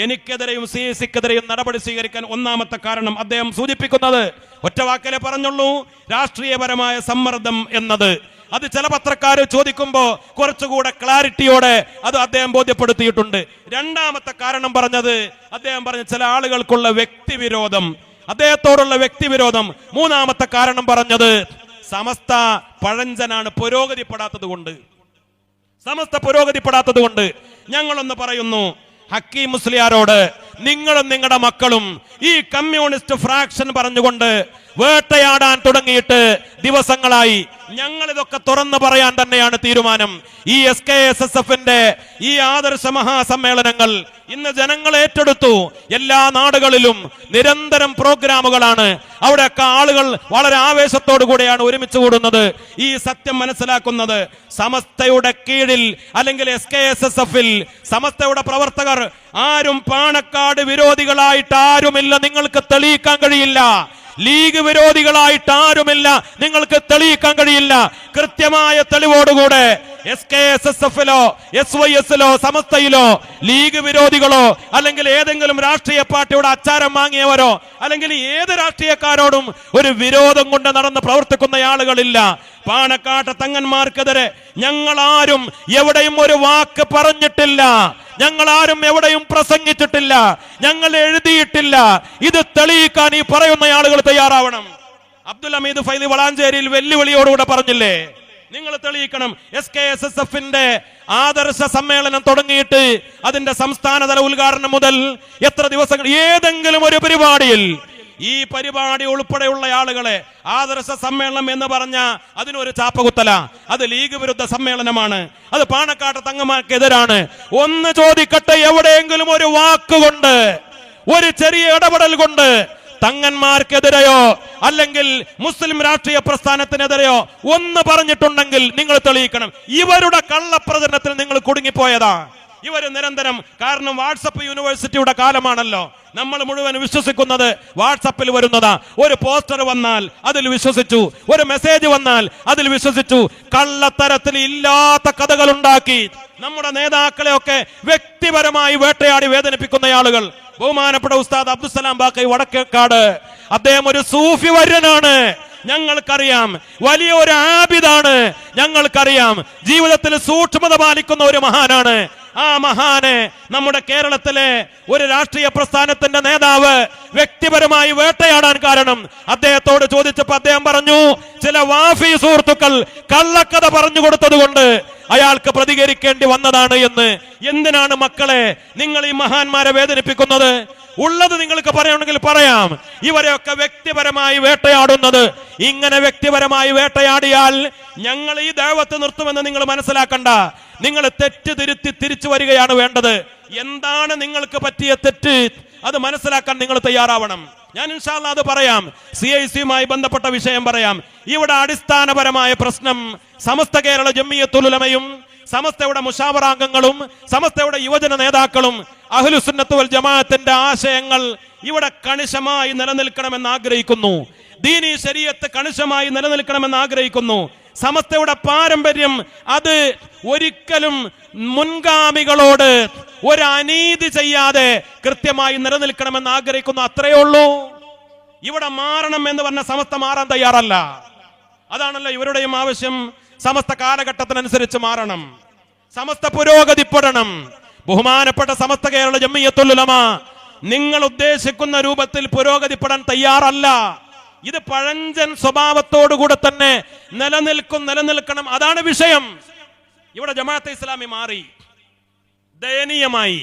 എനിക്കെതിരെയും CAC-ക്കെതിരെയും നടപടി സ്വീകരിക്കാൻ ഒന്നാമത്തെ കാരണം അദ്ദേഹം സൂചിപ്പിക്കുന്നത്. ഒറ്റ വാക്കിലെ പറഞ്ഞുള്ളൂ, രാഷ്ട്രീയപരമായ സമ്മർദ്ദം എന്നത്. അത് ചില പത്രക്കാർ ചോദിക്കുമ്പോൾ കുറച്ചുകൂടെ ക്ലാരിറ്റിയോടെ അത് അദ്ദേഹം ബോധ്യപ്പെടുത്തിയിട്ടുണ്ട്. രണ്ടാമത്തെ കാരണം പറഞ്ഞത്, അദ്ദേഹം പറഞ്ഞ ചില ആളുകൾക്കുള്ള വ്യക്തിവിരോധം, അദ്ദേഹത്തോടുള്ള വ്യക്തിവിരോധം. മൂന്നാമത്തെ കാരണം പറഞ്ഞത് സമസ്ത പഴഞ്ചനാണ്, പുരോഗതിപ്പെടാത്തത് കൊണ്ട്. സമസ്ത പുരോഗതിപ്പെടാത്തത് കൊണ്ട് ഞങ്ങളൊന്ന് പറയുന്നു, ഹക്കീം മുസ്ലിയാരോട്, നിങ്ങളും നിങ്ങളുടെ മക്കളും ഈ കമ്മ്യൂണിസ്റ്റ് ഫ്രാക്ഷൻ പറഞ്ഞുകൊണ്ട് വേട്ടയാടാൻ തുടങ്ങിയിട്ട് ദിവസങ്ങളായി. ഞങ്ങൾ ഇതൊക്കെ തുറന്നു പറയാൻ തന്നെയാണ് തീരുമാനം. ഈ SKSSF-ന്റെ ഈ ആദർശ മഹാസമ്മേളനങ്ങൾ ഇന്ന് ജനങ്ങൾ ഏറ്റെടുത്തു. എല്ലാ നാടുകളിലും നിരന്തരം പ്രോഗ്രാമുകളാണ്. അവിടെയൊക്കെ ആളുകൾ വളരെ ആവേശത്തോടു കൂടെയാണ് ഒരുമിച്ച് കൂടുന്നത്. ഈ സത്യം മനസ്സിലാക്കുന്നത്, സമസ്തയുടെ കീഴിൽ അല്ലെങ്കിൽ SKSSF-ൽ സമസ്തയുടെ പ്രവർത്തകർ ആരും പാണക്കാട് വിരോധികളായിട്ട് ആരുമില്ല, നിങ്ങൾക്ക് തെളിയിക്കാൻ കഴിയില്ല. ലീഗ് വിരോധികളായിട്ട് ആരുമില്ല, നിങ്ങൾക്ക് തെളിയിക്കാൻ കഴിയില്ല. കൃത്യമായ തെളിവോടുകൂടെ SKSSF-ലോ SYS-ലോ സമസ്തയിലോ ലീഗ് വിരോധികളോ അല്ലെങ്കിൽ ഏതെങ്കിലും രാഷ്ട്രീയ പാർട്ടിയുടെ അച്ചാരം വാങ്ങിയവരോ അല്ലെങ്കിൽ ഏത് രാഷ്ട്രീയക്കാരോടും ഒരു വിരോധം കൊണ്ട് നടന്ന് പ്രവർത്തിക്കുന്ന ആളുകളില്ല. പാണക്കാട്ട് തങ്ങന്മാർക്കെതിരെ ഞങ്ങൾ ആരും എവിടെയും ഒരു വാക്ക് പറഞ്ഞിട്ടില്ല, ഞങ്ങൾ ആരും എവിടെയും പ്രസംഗിച്ചിട്ടില്ല, ഞങ്ങൾ എഴുതിയിട്ടില്ല. ഇത് തെളിയിക്കാൻ ഈ പറയുന്ന ആളുകൾ തയ്യാറാവണം. അബ്ദുൽ ഹമീദ് ഫൈദി വളാഞ്ചേരിയിൽ വെല്ലുവിളിയോടുകൂടെ പറഞ്ഞില്ലേ, നിങ്ങൾ തെളിയിക്കണം. SKSSF-ന്റെ ആദർശ സമ്മേളനം തുടങ്ങിയിട്ട് അതിന്റെ സംസ്ഥാനതല ഉദ്ഘാടനം മുതൽ എത്ര ദിവസങ്ങൾ, ഏതെങ്കിലും ഒരു പരിപാടിയിൽ ഈ പരിപാടി ഉൾപ്പെടെയുള്ള ആളുകളെ ആദർശ സമ്മേളനം എന്ന് പറഞ്ഞ അതിനൊരു ചാപ്പകുത്തല, അത് ലീഗ് വിരുദ്ധ സമ്മേളനമാണ്, അത് പാണക്കാട്ട് തങ്ങന്മാർക്കെതിരാണ്. ഒന്ന് ചോദിക്കട്ടെ, എവിടെയെങ്കിലും ഒരു വാക്കുകൊണ്ട്, ഒരു ചെറിയ ഇടപെടൽ കൊണ്ട് തങ്ങന്മാർക്കെതിരെയോ അല്ലെങ്കിൽ മുസ്ലിം രാഷ്ട്രീയ പ്രസ്ഥാനത്തിനെതിരെയോ ഒന്ന് പറഞ്ഞിട്ടുണ്ടെങ്കിൽ നിങ്ങൾ തെളിയിക്കണം. ഇവരുടെ കള്ളപ്രചരണത്തിൽ നിങ്ങൾ കുടുങ്ങിപ്പോയതാ. ഇവര് നിരന്തരം, കാരണം വാട്സപ്പ് യൂണിവേഴ്സിറ്റിയുടെ കാലമാണല്ലോ, നമ്മൾ മുഴുവൻ വിശ്വസിക്കുന്നത് വാട്സപ്പിൽ വരുന്നതാ. ഒരു പോസ്റ്റർ വന്നാൽ അതിൽ വിശ്വസിച്ചു, ഒരു മെസ്സേജ് വന്നാൽ അതിൽ വിശ്വസിച്ചു. കള്ളത്തരത്തിൽ ഇല്ലാത്ത കഥകൾ ഉണ്ടാക്കി നമ്മുടെ നേതാക്കളെ ഒക്കെ വ്യക്തിപരമായി വേട്ടയാടി വേദനിപ്പിക്കുന്ന ആളുകൾ. ബഹുമാനപ്പെട്ട ഉസ്താദ് അബ്ദുസ്സലാം ബാക്കവി വടക്കേക്കാട്, അദ്ദേഹം ഒരു സൂഫി വര്യനാണ്, ഞങ്ങൾക്കറിയാം. വലിയൊരു ആബിദാണ്, ഞങ്ങൾക്കറിയാം. ജീവിതത്തിൽ സൂക്ഷ്മത പാലിക്കുന്ന ഒരു മഹാനാണ്. ആ മഹാനെ നമ്മുടെ കേരളത്തിലെ ഒരു രാഷ്ട്രീയ പ്രസ്ഥാനത്തിന്റെ നേതാവ് വ്യക്തിപരമായി വേട്ടയാടാൻ കാരണം, അദ്ദേഹത്തോട് ചോദിച്ചപ്പോൾ അദ്ദേഹം പറഞ്ഞു, ചില വാഫി സുഹൃത്തുക്കൾ കള്ളക്കഥ പറഞ്ഞു കൊടുത്തത് കൊണ്ട് അയാൾക്ക് പ്രതികരിക്കേണ്ടി വന്നതാണ് എന്ന്. എന്തിനാണ് മക്കളെ നിങ്ങൾ ഈ മഹാന്മാരെ വേദനിപ്പിക്കുന്നത്? ഉള്ളത് നിങ്ങൾക്ക് പറയണമെങ്കിൽ പറയാം. ഇവരെയൊക്കെ വ്യക്തിപരമായി വേട്ടയാടുന്നത്, ഇങ്ങനെ വ്യക്തിപരമായി വേട്ടയാടിയാൽ ഞങ്ങൾ ഈ ദഅവത്ത് നിർത്തുമെന്ന് നിങ്ങൾ മനസ്സിലാക്കണ്ട. നിങ്ങൾ തെറ്റ് തിരുത്തി തിരിച്ചു വരികയാണ് വേണ്ടത്. എന്താണ് നിങ്ങൾക്ക് പറ്റിയ തെറ്റ്, അത് മനസ്സിലാക്കാൻ നിങ്ങൾ തയ്യാറാവണം. ഞാൻ ഇൻഷാ അല്ലാഹ് അത് പറയാം. CIC-യുമായി ബന്ധപ്പെട്ട വിഷയം പറയാം. ഇവിടെ അടിസ്ഥാനപരമായ പ്രശ്നം സമസ്ത കേരള ജംഇയ്യത്തുൽ ഉലമയും സമസ്തയുടെ മുശാവറാംഗങ്ങളും സമസ്തയുടെ യുവജന നേതാക്കളും അഹ്ലുസുന്നത്ത് വൽ ജമാഅത്തിന്റെ ആശയങ്ങൾ ഇവിടെ കണിശമായി നിലനിൽക്കണമെന്ന് ആഗ്രഹിക്കുന്നു. ദീനി ശരീഅത്ത് കണിശമായി നിലനിൽക്കണമെന്ന് ആഗ്രഹിക്കുന്നു. സമസ്തയുടെ പാരമ്പര്യം അത് ഒരിക്കലും മുൻഗാമികളോട് ഒരു അനീതി ചെയ്യാതെ കൃത്യമായി നിലനിൽക്കണമെന്ന് ആഗ്രഹിക്കുന്നു. അത്രയേ ഉള്ളൂ. ഇവിടെ മാറണം എന്ന് പറഞ്ഞ സമസ്ത മാറാൻ തയ്യാറല്ല. അതാണല്ലോ ഇവരുടെയും ആവശ്യം. സമസ്ത കാലഘട്ടത്തിനനുസരിച്ച് മാറണം, സമസ്ത പുരോഗതിപ്പെടണം. ബഹുമാനപ്പെട്ട സമസ്ത കേരള ജംഇയ്യത്തുൽ ഉലമ നിങ്ങൾ ഉദ്ദേശിക്കുന്ന രൂപത്തിൽ പുരോഗതിപ്പെടാൻ തയ്യാറല്ല. ഇത് പഴഞ്ചൻ സ്വഭാവത്തോടുകൂടെ തന്നെ നിലനിൽക്കണം. അതാണ് വിഷയം. ഇവിടെ ജമാഅത്തെ ഇസ്ലാമി മാറി, ദയനീയമായി.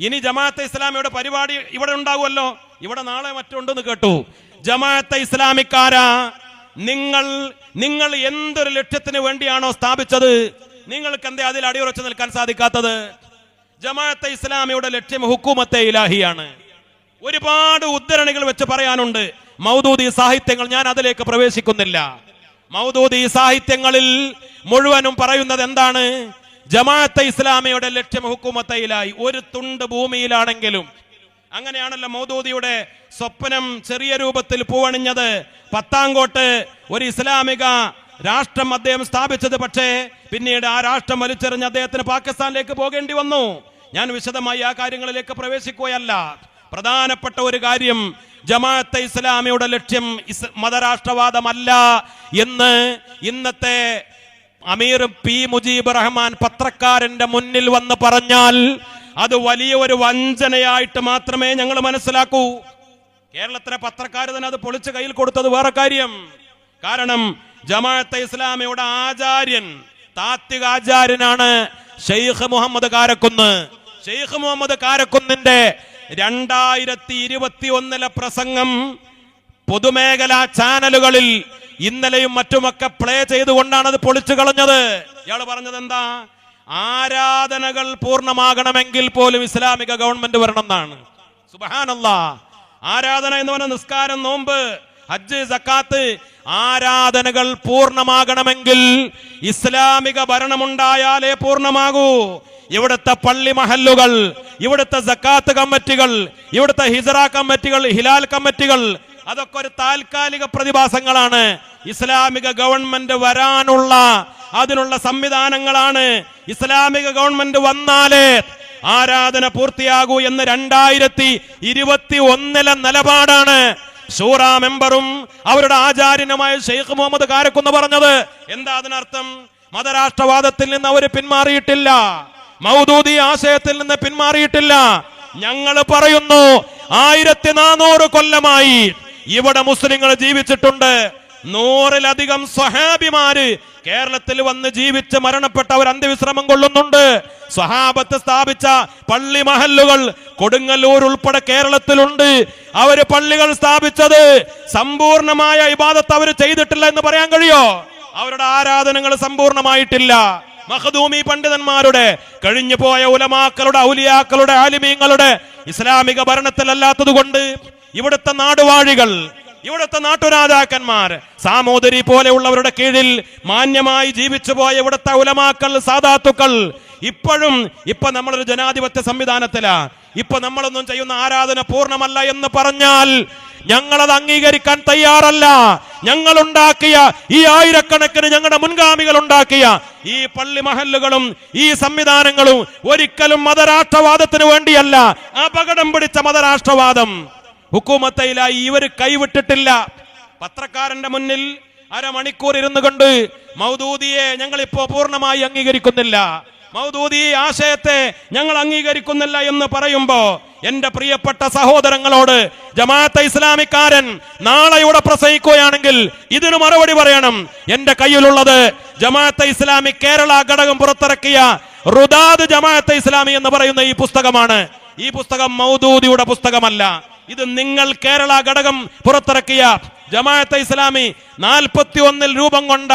ഇനി ജമാഅത്തെ ഇസ്ലാമിയുടെ പരിപാടി ഇവിടെ ഉണ്ടാകുമല്ലോ, ഇവിടെ നാളെ മറ്റുണ്ടെന്ന് കേട്ടു. ജമാഅത്തെ ഇസ്ലാമിക്കാരാ, നിങ്ങൾ എന്തൊരു ലക്ഷ്യത്തിന് വേണ്ടിയാണോ സ്ഥാപിച്ചത്, നിങ്ങൾക്ക് എന്തേ അതിൽ അടിയുറച്ചു നിൽക്കാൻ സാധിക്കാത്തത്? ജമാഅത്തെ ഇസ്ലാമിയുടെ ലക്ഷ്യം ഹുക്കൂമത്തെ ഇലാഹിയാണ്. ഒരുപാട് ഉദ്ധരണികൾ വെച്ച് പറയാനുണ്ട്. മൗദൂദി സാഹിത്യങ്ങൾ, ഞാൻ അതിലേക്ക് പ്രവേശിക്കുന്നില്ല. മൗദൂദി സാഹിത്യങ്ങളിൽ മുഴുവനും പറയുന്നത് എന്താണ്? ജമാഅത്തെ ഇസ്ലാമിയുടെ ലക്ഷ്യം ഹുക്കുമത്തയിലായി, ഒരു തുണ്ട് ഭൂമിയിലാണെങ്കിലും. അങ്ങനെയാണല്ലോ മൗദൂദിയുടെ സ്വപ്നം ചെറിയ രൂപത്തിൽ പൂവണിഞ്ഞത്. പത്താങ്കോട്ട് ഒരു ഇസ്ലാമിക രാഷ്ട്രം അദ്ദേഹം സ്ഥാപിച്ചത്. പക്ഷേ പിന്നീട് ആ രാഷ്ട്രം വലിച്ചെറിഞ്ഞ് അദ്ദേഹത്തിന് പാകിസ്ഥാനിലേക്ക് പോകേണ്ടി വന്നു. ഞാൻ വിശദമായി ആ കാര്യങ്ങളിലേക്ക് പ്രവേശിക്കുകയല്ല. പ്രധാനപ്പെട്ട ഒരു കാര്യം, ജമാഅത്തെ ഇസ്ലാമിയുടെ ലക്ഷ്യം മതരാഷ്ട്രവാദമല്ല എന്ന് ഇന്നത്തെ അമീർ പി മുജീബ് റഹ്മാൻ പത്രക്കാരന്റെ മുന്നിൽ വന്ന് പറഞ്ഞാൽ അത് വലിയ ഒരു വഞ്ചനയായിട്ട് മാത്രമേ ഞങ്ങൾ മനസ്സിലാക്കൂ. കേരളത്തിലെ പത്രക്കാർ തന്നെ അത് പൊളിച്ച് കയ്യിൽ കൊടുത്തത് വേറെ കാര്യം. കാരണം ജമാഅത്തെ ഇസ്ലാമിയുടെ ആചാര്യൻ, താത്വിക ആചാര്യനാണ് ഷെയ്ഖ് മുഹമ്മദ് കാരക്കുന്ന്. ഷെയ്ഖ് മുഹമ്മദ് കാരക്കുന്നിന്റെ 2021 പ്രസംഗം പൊതുമേഖലാ ചാനലുകളിൽ ഇന്നലെയും മറ്റുമൊക്കെ പ്ലേ ചെയ്തുകൊണ്ടാണ് അത് പൊളിച്ചു കളഞ്ഞത്. ഇയാൾ പറഞ്ഞത് എന്താ? ആരാധനകൾ പൂർണ്ണമാകണമെങ്കിൽ പോലും ഇസ്ലാമിക ഗവൺമെന്റ് വരണം എന്നാണ്. സുബ്ഹാനല്ലാഹ്. ആരാധന എന്ന് പറഞ്ഞ നിസ്കാരം, നോമ്പ്, ഹജ്ജ്, സക്കാത്ത്, ആരാധനകൾ പൂർണ്ണമാകണമെങ്കിൽ ഇസ്ലാമിക ഭരണമുണ്ടായാലേ പൂർണ്ണമാകൂ. ഇവിടുത്തെ പള്ളി മഹല്ലുകൾ, ഇവിടുത്തെ സക്കാത്ത് കമ്മിറ്റികൾ, ഇവിടുത്തെ ഹിജ്റ കമ്മിറ്റികൾ, ഹിലാൽ കമ്മിറ്റികൾ, അതൊക്കെ ഒരു താൽക്കാലിക പ്രതിഭാസങ്ങളാണ്. ഇസ്ലാമിക ഗവൺമെന്റ് വരാനുള്ള അതിനുള്ള സംവിധാനങ്ങളാണ്. ഇസ്ലാമിക ഗവൺമെന്റ് വന്നാലേ ആരാധന പൂർത്തിയാകൂ എന്ന് 2021 നിലപാടാണ് ഷൂറാ മെമ്പറും അവരുടെ ആചാര്യനുമായ ഷെയ്ഖ് മുഹമ്മദ് കാരക്കുന്ന് പറഞ്ഞത്. എന്താ അതിനർത്ഥം? മതരാഷ്ട്രവാദത്തിൽ നിന്ന് അവർ പിന്മാറിയിട്ടില്ല, മൗദൂദി ആശയത്തിൽ നിന്ന് പിന്മാറിയിട്ടില്ല. ഞങ്ങൾ പറയുന്നു 1400 കൊല്ലമായി ഇവിടെ മുസ്ലിങ്ങൾ ജീവിച്ചിട്ടുണ്ട്. 100-ലധികം സ്വഹാബിമാര് കേരളത്തിൽ വന്ന് ജീവിച്ച് മരണപ്പെട്ടവർ അന്ത്യവിശ്രമം കൊള്ളുന്നുണ്ട്. സ്വഹാബത്ത് സ്ഥാപിച്ച പള്ളി മഹല്ലുകൾ കൊടുങ്ങല്ലൂർ ഉൾപ്പെടെ കേരളത്തിലുണ്ട്. അവര് പള്ളികൾ സ്ഥാപിച്ചത് സമ്പൂർണമായ ഇബാദത്ത് അവർ ചെയ്തിട്ടില്ല എന്ന് പറയാൻ കഴിയോ? അവരുടെ ആരാധനകൾ സമ്പൂർണമായിട്ടില്ല. മഖ്ദൂമി പണ്ഡിതന്മാരുടെ, കഴിഞ്ഞു പോയ ഉലമാക്കളുടെ, ഔലിയാക്കളുടെ, ആലിമീങ്ങളുടെ ഇസ്ലാമിക ഭരണത്തിലല്ലാത്തത് കൊണ്ട് ഇവിടുത്തെ നാടുവാഴികൾ, ഇവിടുത്തെ നാട്ടുരാജാക്കന്മാർ, സാമൂതിരി പോലെയുള്ളവരുടെ കീഴിൽ മാന്യമായി ജീവിച്ചു പോയ ഇവിടുത്തെ ഉലമാക്കൾ, സാദാത്തുക്കൾ ഇപ്പൊ നമ്മളൊരു ജനാധിപത്യ സംവിധാനത്തിലാ. ഇപ്പൊ നമ്മളൊന്നും ചെയ്യുന്ന ആരാധന പൂർണ്ണമല്ല എന്ന് പറഞ്ഞാൽ ഞങ്ങളത് അംഗീകരിക്കാൻ തയ്യാറല്ല. ഞങ്ങൾ ഉണ്ടാക്കിയ ഈ ആയിരക്കണക്കിന് ഞങ്ങളുടെ മുൻഗാമികൾ ഉണ്ടാക്കിയ ഈ പള്ളി മഹല്ലുകളും ഈ സംവിധാനങ്ങളും ഒരിക്കലും മതരാഷ്ട്രവാദത്തിന് വേണ്ടിയല്ല. അപകടം പിടിച്ച മതരാഷ്ട്രവാദം ഹുക്കൂമത്തയിലായി ഇവർ കൈവിട്ടിട്ടില്ല. പത്രക്കാരന്റെ മുന്നിൽ അരമണിക്കൂർ ഇരുന്നു കൊണ്ട് മൗദൂദിയെ ഞങ്ങളിപ്പോ പൂർണ്ണമായി അംഗീകരിക്കുന്നില്ല, മൗദൂദി ആശയത്തെ ഞങ്ങൾ അംഗീകരിക്കുന്നില്ല എന്ന് പറയുമ്പോ എന്റെ പ്രിയപ്പെട്ട സഹോദരങ്ങളോട്, ജമാഅത്തെ ഇസ്ലാമിക്കാരൻ നാളെ ഇവിടെ പ്രസംഗിക്കുകയാണെങ്കിൽ ഇതിന് മറുപടി പറയണം. എന്റെ കയ്യിലുള്ളത് ജമാഅത്തെ ഇസ്ലാമി കേരള ഘടകം പുറത്തിറക്കിയ റുദാദ് ജമാഅത്തെ ഇസ്ലാമി എന്ന് പറയുന്ന ഈ പുസ്തകമാണ്. ഈ പുസ്തകം മൗദൂദിയുടെ പുസ്തകമല്ല. ഇത് നിങ്ങൾ കേരള ഘടകം പുറത്തിറക്കിയ ജമാഅത്തെ ഇസ്ലാമി 41 രൂപം കൊണ്ട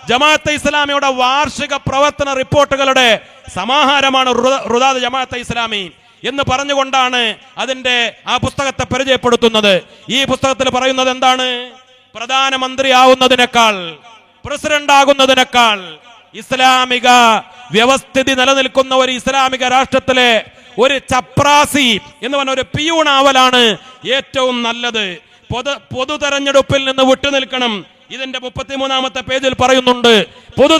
ജമാഅത്തെ ഇസ്ലാമിയുടെ വാർഷിക പ്രവർത്തന റിപ്പോർട്ടുകളുടെ സമാഹാരമാണ് റുദാദ് ജമാഅത്തെ ഇസ്ലാമി എന്ന് പറഞ്ഞുകൊണ്ടാണ് അതിന്റെ ആ പുസ്തകത്തെ പരിചയപ്പെടുത്തുന്നത്. ഈ പുസ്തകത്തിൽ പറയുന്നത് എന്താണ്? പ്രധാനമന്ത്രി ആവുന്നതിനേക്കാൾ, പ്രസിഡന്റ് ആകുന്നതിനേക്കാൾ ഇസ്ലാമിക വ്യവസ്ഥിതി നിലനിൽക്കുന്ന ഒരു ഇസ്ലാമിക രാഷ്ട്രത്തിലെ ഒരു ചപ്രാസി എന്ന് പറഞ്ഞ ഒരു പിയൂണാവലാണ് ഏറ്റവും നല്ലത്. പൊതു തെരഞ്ഞെടുപ്പിൽ നിന്ന് വിട്ടുനിൽക്കണം. ഇതിന്റെ 33-ാമത്തെ പേജിൽ പറയുന്നുണ്ട്, പൊതു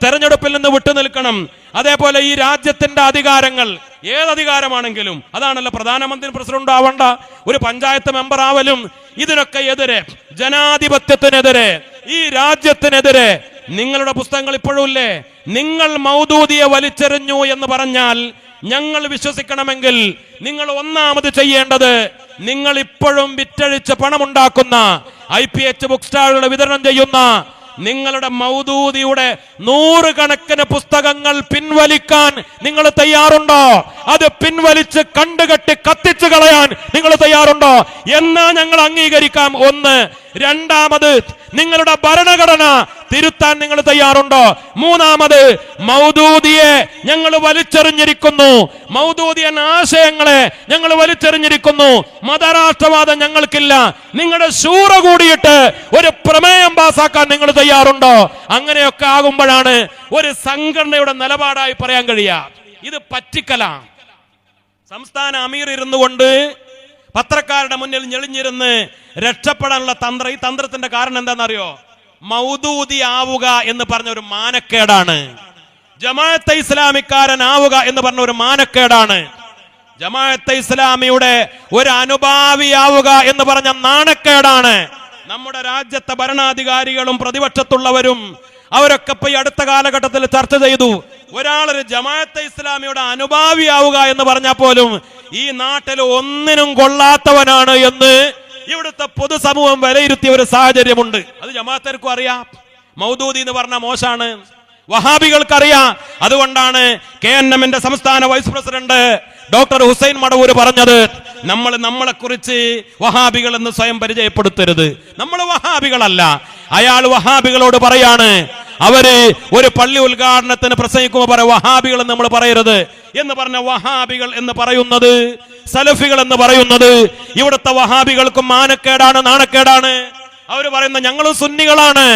തെരഞ്ഞെടുപ്പിൽ നിന്ന് വിട്ടുനിൽക്കണം. അതേപോലെ ഈ രാജ്യത്തിന്റെ അധികാരങ്ങൾ, ഏതധികാരമാണെങ്കിലും, അതാണല്ലോ പ്രധാനമന്ത്രി പ്രസിഡന്റ് ആവണ്ട, ഒരു പഞ്ചായത്ത് മെമ്പർ ആവലും, ഇതിനൊക്കെ എതിരെ, ജനാധിപത്യത്തിനെതിരെ, ഈ രാജ്യത്തിനെതിരെ നിങ്ങളുടെ പുസ്തകങ്ങൾ ഇപ്പോഴും ഇല്ലേ? നിങ്ങൾ മൗദൂദിയെ വലിച്ചെറിഞ്ഞു എന്ന് പറഞ്ഞാൽ ഞങ്ങൾ വിശ്വസിക്കണമെങ്കിൽ നിങ്ങൾ ഒന്നാമത് ചെയ്യേണ്ടത്, നിങ്ങൾ ഇപ്പോഴും വിറ്റഴിച്ച് പണമുണ്ടാക്കുന്ന IPH ബുക്ക് സ്റ്റാളുകൾ വിതരണം ചെയ്യുന്ന നിങ്ങളുടെ മൗദൂദിയുടെ 100 കണക്കിന് പുസ്തകങ്ങൾ പിൻവലിക്കാൻ നിങ്ങൾ തയ്യാറുണ്ടോ? അത് പിൻവലിച്ച് കണ്ടുകെട്ടി കത്തിച്ചു കളയാൻ നിങ്ങൾ തയ്യാറുണ്ടോ? എന്നാ ഞങ്ങൾ അംഗീകരിക്കാം. ഒന്ന്. രണ്ടാമത്, നിങ്ങളുടെ ഭരണഘടന തിരുത്താൻ നിങ്ങൾ തയ്യാറുണ്ടോ? മൂന്നാമത്, മൗദൂദിയെ ഞങ്ങൾ വലിച്ചെറിഞ്ഞിരിക്കുന്നു, മൗദൂദിയൻ ആശയങ്ങളെ ഞങ്ങൾ വലിച്ചെറിഞ്ഞിരിക്കുന്നു, മതരാഷ്ട്രവാദം ഞങ്ങൾക്കില്ല. നിങ്ങളുടെ ശൂറ കൂടിയിട്ട് ഒരു പ്രമേയം പാസാക്കാൻ നിങ്ങൾ തയ്യാറുണ്ടോ? അങ്ങനെയൊക്കെ ആകുമ്പോഴാണ് ഒരു സംഘടനയുടെ നിലപാടായി പറയാൻ കഴിയുക. ഇത് പറ്റിക്കലാണ്. സംസ്ഥാന അമീർ ഇരുന്നു കൊണ്ട് പത്രക്കാരുടെ മുന്നിൽ ഞെളിഞ്ഞിരുന്ന് രക്ഷപ്പെടാനുള്ള തന്ത്രം. ഈ തന്ത്രത്തിന്റെ കാരണം എന്താണെന്നറിയോ? മൗദൂദി ആവുക എന്ന് പറഞ്ഞ ഒരു മാനക്കേടാണ്. ജമാഅത്തെ ഇസ്ലാമിക്കാരനാവുക എന്ന് പറഞ്ഞ ഒരു മാനക്കേടാണ്. ജമാഅത്തെ ഇസ്ലാമിയുടെ ഒരു അനുഭാവിയാവുക എന്ന് പറഞ്ഞ നാണക്കേടാണ്. നമ്മുടെ രാജ്യത്തെ ഭരണാധികാരികളും പ്രതിപക്ഷത്തുള്ളവരും അവരൊക്കെ ഇപ്പൊ ഈ അടുത്ത കാലഘട്ടത്തിൽ ചർച്ച ചെയ്തു. ഒരാളൊരു ജമാഅത്തെ ഇസ്ലാമിയുടെ അനുഭാവിയാവുക എന്ന് പറഞ്ഞാൽ പോലും ഈ നാട്ടിൽ ഒന്നിനും കൊള്ളാത്തവനാണ് എന്ന് ഇവിടുത്തെ പൊതുസമൂഹം വിലയിരുത്തിയ ഒരു സാഹചര്യമുണ്ട്. അത് ജമാഅത്തർക്കും അറിയാം. മൗദൂദി എന്ന് പറഞ്ഞ മോശാണ്, വഹാബികൾക്കറിയാം. അതുകൊണ്ടാണ് KNM സംസ്ഥാന vice president doctor Hussain Madavoor പറഞ്ഞത്, നമ്മളെ കുറിച്ച് വഹാബികൾ എന്ന് സ്വയം പരിചയപ്പെടുത്തരുത്, നമ്മൾ വഹാബികളല്ല. അയാൾ വഹാബികളോട് പറയാണ്, അവര് ഒരു പള്ളി ഉദ്ഘാടനത്തിന് പ്രസംഗിക്കുമ്പോൾ പറയും വഹാബികൾ എന്ന് നമ്മൾ പറയരുത് എന്ന് പറഞ്ഞ വഹാബികൾ എന്ന് പറയുന്നത്, സലഫികൾ എന്ന് പറയുന്നത് ഇവിടുത്തെ വഹാബികൾക്കും മാനക്കേടാണ്, നാണക്കേടാണ്. അവര് പറയുന്ന ഞങ്ങളും സുന്നികളാണ്.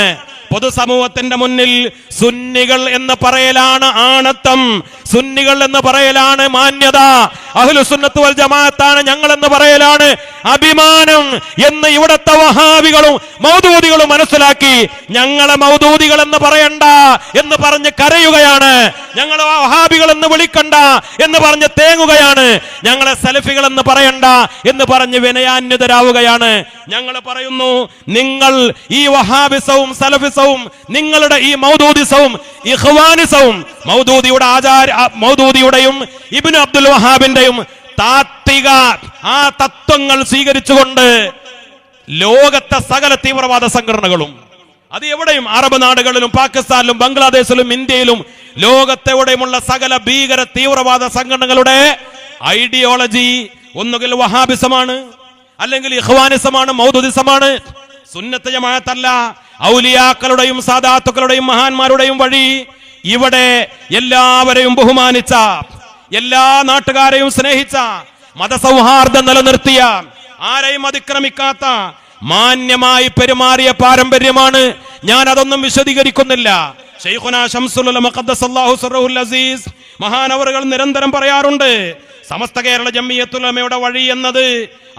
പൊതുസമൂഹത്തിന്റെ മുന്നിൽ സുന്നികൾ എന്ന് പറയലാണ് ആണത്തം, സുന്നികൾ എന്ന് പറയലാണ് മാന്യത, അഹ്ലുസുന്നത്ത് വൽ ജമാഅത്താണ് ഞങ്ങൾ എന്ന് പറയലാണ് അഭിമാനം എന്ന് ഇവിടത്തെ വഹാബികളും മൗദൂദികളും മനസ്സിലാക്കി ഞങ്ങളെ മൗദൂദികൾ എന്ന് പറയണ്ട എന്ന് പറഞ്ഞ് കരയുകയാണ്, ഞങ്ങളെ വഹാബികൾ എന്ന് വിളിക്കണ്ട എന്ന് പറഞ്ഞ് തേങ്ങുകയാണ്, ഞങ്ങളെ സലഫികൾ എന്ന് പറയണ്ട എന്ന് പറഞ്ഞ് വിനയാന്യതരാവുകയാണ്. ഞങ്ങൾ പറയുന്നു, നിങ്ങൾ ഈ വഹാബിസവും സലഫിസവും നിങ്ങളുടെ ഈ മൗദൂദിസവും ഇഖ്വാനിസവും മൗദൂദിയുടെയും ഇബ്നു അബ്ദുൽ വഹാബിന്റെയും താത്വിക ആ തത്വങ്ങൾ സ്വീകരിച്ചുകൊണ്ട് ലോകത്തെ സകല തീവ്രവാദ സംഘടനകളും, അത് എവിടെയും അറബ് നാടുകളിലും പാകിസ്ഥാനിലും ബംഗ്ലാദേശിലും ഇന്ത്യയിലും ലോകത്തെവിടെയുമുള്ള സകല ഭീകര തീവ്രവാദ സംഘടനകളുടെ ഐഡിയോളജി ഒന്നുകിൽ വഹാബിസമാണ്, അല്ലെങ്കിൽ ഇഖ്വാനിസമാണ്, മൗദൂദിസമാണ്. സുന്നത്ത് ജമാഅത്തല്ല. ഔലിയാക്കളുടെയും സാദാത്തുക്കളുടെയും മഹാന്മാരുടെയും വഴി ഇവിടെ എല്ലാവരെയും ബഹുമാനിച്ച, എല്ലാ നാട്ടുകാരെയും സ്നേഹിച്ച, മതസൗഹാർദ്ദം നിലനിർത്തിയ, ആരെയും അതിക്രമിക്കാത്ത, മാന്യമായി പെരുമാറിയ പാരമ്പര്യമാണ്. ഞാൻ അതൊന്നും വിശദീകരിക്കുന്നില്ല. ശൈഖുനാ ശംസുൽ ഉലമ ഖദ്ദസല്ലാഹു സിർറഹുൽ അസീസ് മഹാനവറുകൾ നിരന്തരം പറയാറുണ്ട്, സമസ്ത കേരള ജംഇയ്യത്തുൽ ഉലമയുടെ വഴി എന്നത്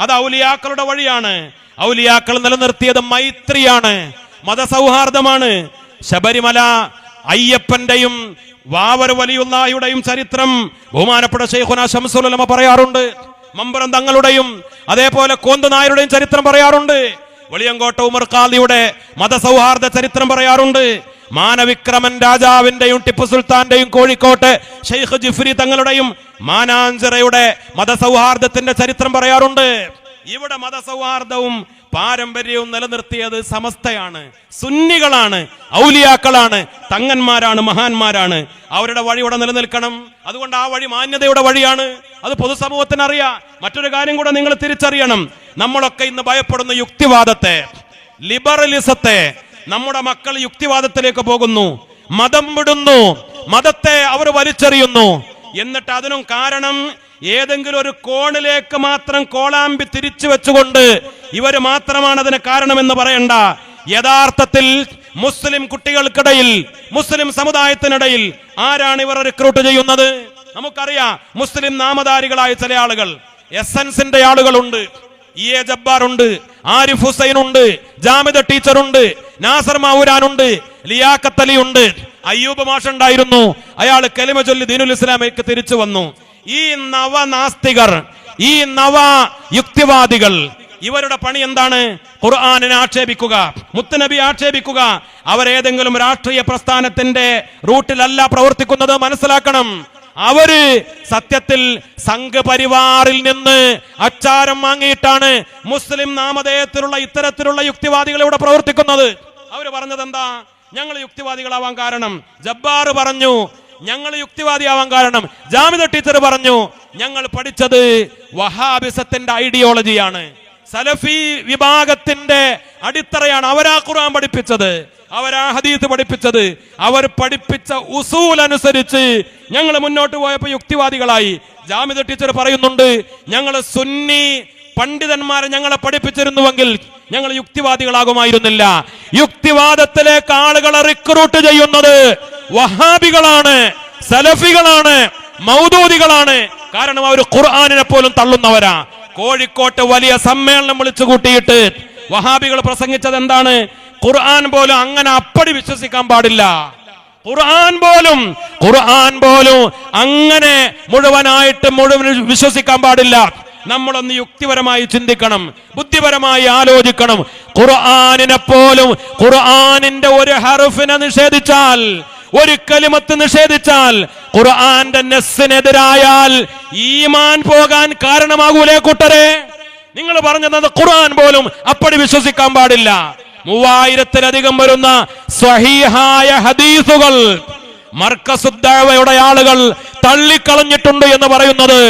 അത് ഔലിയാക്കളുടെ വഴിയാണ്. ഔലിയാക്കൾ നിലനിർത്തിയത് മൈത്രിയാണ്, മതസൗഹാർദ്ദമാണ്. ശബരിമല അയ്യപ്പന്റെയും വാവർ വലിയുള്ളാഹിയുടെയും ചരിത്രം ബഹുമാനപ്പെട്ട ശൈഖുനാ ശംസുൽ ഉലമ പറയാറുണ്ട്. മമ്പറം തങ്ങളുടെയും അതേപോലെ കോന്ത് നായരുടെയും ചരിത്രം പറയാറുണ്ട്. വെളിയങ്കോട്ട ഉമർ ഖാദിയുടെ മതസൗഹാർദ്ദ ചരിത്രം പറയാറുണ്ട്. മാനവിക്രമൻ രാജാവിന്റെയും ടിപ്പു സുൽത്താന്റെയും കോഴിക്കോട്ടെ ഷെയ്ഖ് ജിഫ്രി തങ്ങളുടെയും മാനാഞ്ചിറയുടെ മതസൗഹാർദ്ദത്തിന്റെ ചരിത്രം പറയാറുണ്ട്. ഇവിടെ മതസൗഹാർദ്ദവും പാരമ്പര്യവും നിലനിർത്തിയത് സമസ്തയാണ്, സുന്നികളാണ്, ഔലിയാക്കളാണ്, തങ്ങന്മാരാണ്, മഹാന്മാരാണ്. അവരുടെ വഴി ഇവിടെ നിലനിൽക്കണം. അതുകൊണ്ട് ആ വഴി മാന്യതയുടെ വഴിയാണ്. അത് പൊതുസമൂഹത്തിന് അറിയാം. മറ്റൊരു കാര്യം കൂടെ നിങ്ങൾ തിരിച്ചറിയണം. നമ്മളൊക്കെ ഇന്ന് ഭയപ്പെടുന്ന യുക്തിവാദത്തെ, ലിബറലിസത്തെ. നമ്മുടെ മക്കൾ യുക്തിവാദത്തിലേക്ക് പോകുന്നു, മതം വിടുന്നു, മതത്തെ അവർ വലിച്ചെറിയുന്നു. എന്നിട്ട് അതിനും കാരണം ഏതെങ്കിലും ഒരു കോണിലേക്ക് മാത്രം കോളാമ്പി തിരിച്ചു വെച്ചുകൊണ്ട് ഇവര് മാത്രമാണ് അതിന് കാരണമെന്ന് പറയണ്ട. യഥാർത്ഥത്തിൽ മുസ്ലിം കുട്ടികൾക്കിടയിൽ, മുസ്ലിം സമുദായത്തിനിടയിൽ ആരാണ് ഇവർ റിക്രൂട്ട് ചെയ്യുന്നത്? നമുക്കറിയാം. മുസ്ലിം നാമധാരികളായ ചില ആളുകൾ, എസൻസിന്റെ ആളുകളുണ്ട്, EA ജബ്ബാർ ഉണ്ട്, ആരിഫ് ഹുസൈൻ ഉണ്ട്, ജാമിദ ടീച്ചർ ഉണ്ട്, നാസർ മൗരാനുണ്ട്, ലിയാഖത്ത് അലി ഉണ്ട്, അയ്യൂബ് മാഷ് ഉണ്ടായിരുന്നു. അയാൾ കലിമ ചൊല്ലി ദീനുൽ ഇസ്ലാമിലേക്ക് തിരിച്ചു വന്നു. ഈ നവനാസ്തികർ, ഈ നവ യുക്തിവാദികൾ, ഇവരുടെ പണി എന്താണ്? ഖുർആനിനെ ആക്ഷേപിക്കുക, മുത്തുനബി ആക്ഷേപിക്കുക. അവരേതെങ്കിലും രാഷ്ട്രീയ പ്രസ്ഥാനത്തിന്റെ റൂട്ടിലല്ല പ്രവർത്തിക്കുന്നത്, മനസ്സിലാക്കണം. അവര് സത്യത്തിൽ സംഘപരിവാറിൽ നിന്ന് അച്ചാരം വാങ്ങിയിട്ടാണ് മുസ്ലിം നാമധേയത്തിലുള്ള ഇത്തരത്തിലുള്ള യുക്തിവാദികൾ ഇവിടെ പ്രവർത്തിക്കുന്നത്. അവര് പറഞ്ഞത് എന്താ? ഞങ്ങൾ യുക്തിവാദികളാവാൻ കാരണം, ജബ്ബാർ പറഞ്ഞു ഞങ്ങൾ യുക്തിവാദിയാവാൻ കാരണം, ജാമിദ ടീച്ചർ പറഞ്ഞു ഞങ്ങൾ പഠിച്ചത് വഹാബിസത്തിന്റെ ഐഡിയോളജിയാണ്, സലഫി വിഭാഗത്തിന്റെ അടിത്തറയാണ്. അവരാ ഖുർആൻ പഠിപ്പിച്ചത്, അവരാ ഹദീസ് പഠിപ്പിച്ചത്. അവർ പഠിപ്പിച്ച ഉസൂൽ അനുസരിച്ച് ഞങ്ങൾ മുന്നോട്ട് പോയപ്പോൾ യുക്തിവാദികളായി. ജാമിദ ടീച്ചർ പറയുന്നുണ്ട്, ഞങ്ങൾ സുന്നി പണ്ഡിതന്മാരെ ഞങ്ങളെ പഠിപ്പിച്ചിരുന്നുവെങ്കിൽ ഞങ്ങൾ യുക്തിവാദികളാകുമായിരുന്നില്ല. യുക്തിവാദത്തിലേക്ക് ആളുകളെ റിക്രൂട്ട് ചെയ്യുന്നത് വഹാബികളാണ്, സലഫികളാണ്, മൗദൂദികളാണ്. കാരണം അവർ ഖുർആനിനെ പോലും തള്ളുന്നവരാ. കോഴിക്കോട്ട് വലിയ സമ്മേളനം വിളിച്ചു കൂട്ടിയിട്ട് വഹാബികൾ പ്രസംഗിച്ചത് എന്താണ്? ഖുർആൻ പോലും അങ്ങനെ അപ്പടി വിശ്വസിക്കാൻ പാടില്ല. ഖുർആൻ പോലും അങ്ങനെ മുഴുവൻ വിശ്വസിക്കാൻ പാടില്ല. നമ്മളൊന്ന് യുക്തിപരമായി ചിന്തിക്കണം, ബുദ്ധിപരമായി ആലോചിക്കണം. ഖുർആനിനെ പോലും, ഖുർആനിന്റെ ഒരു ഹർഫിനെ നിഷേധിച്ചാൽ, ഒരു കലിമത്ത് നിഷേധിച്ചാൽ, ഖുർആന്റെ നസ്സിനെതിരായാൽ ഈമാൻ പോകാൻ കാരണമാകൂലേ കൂട്ടരെ? നിങ്ങൾ പറഞ്ഞത് ഖുർആൻ പോലും അപ്പടി വിശ്വസിക്കാൻ പാടില്ല. 3000-ലധികം വരുന്ന സ്വഹീഹായ ഹദീസുകൾ മർക്കസുദ്ദഅവയുടെ ആളുകൾ തള്ളിക്കളഞ്ഞിട്ടുണ്ട് എന്ന് പറയുന്നത്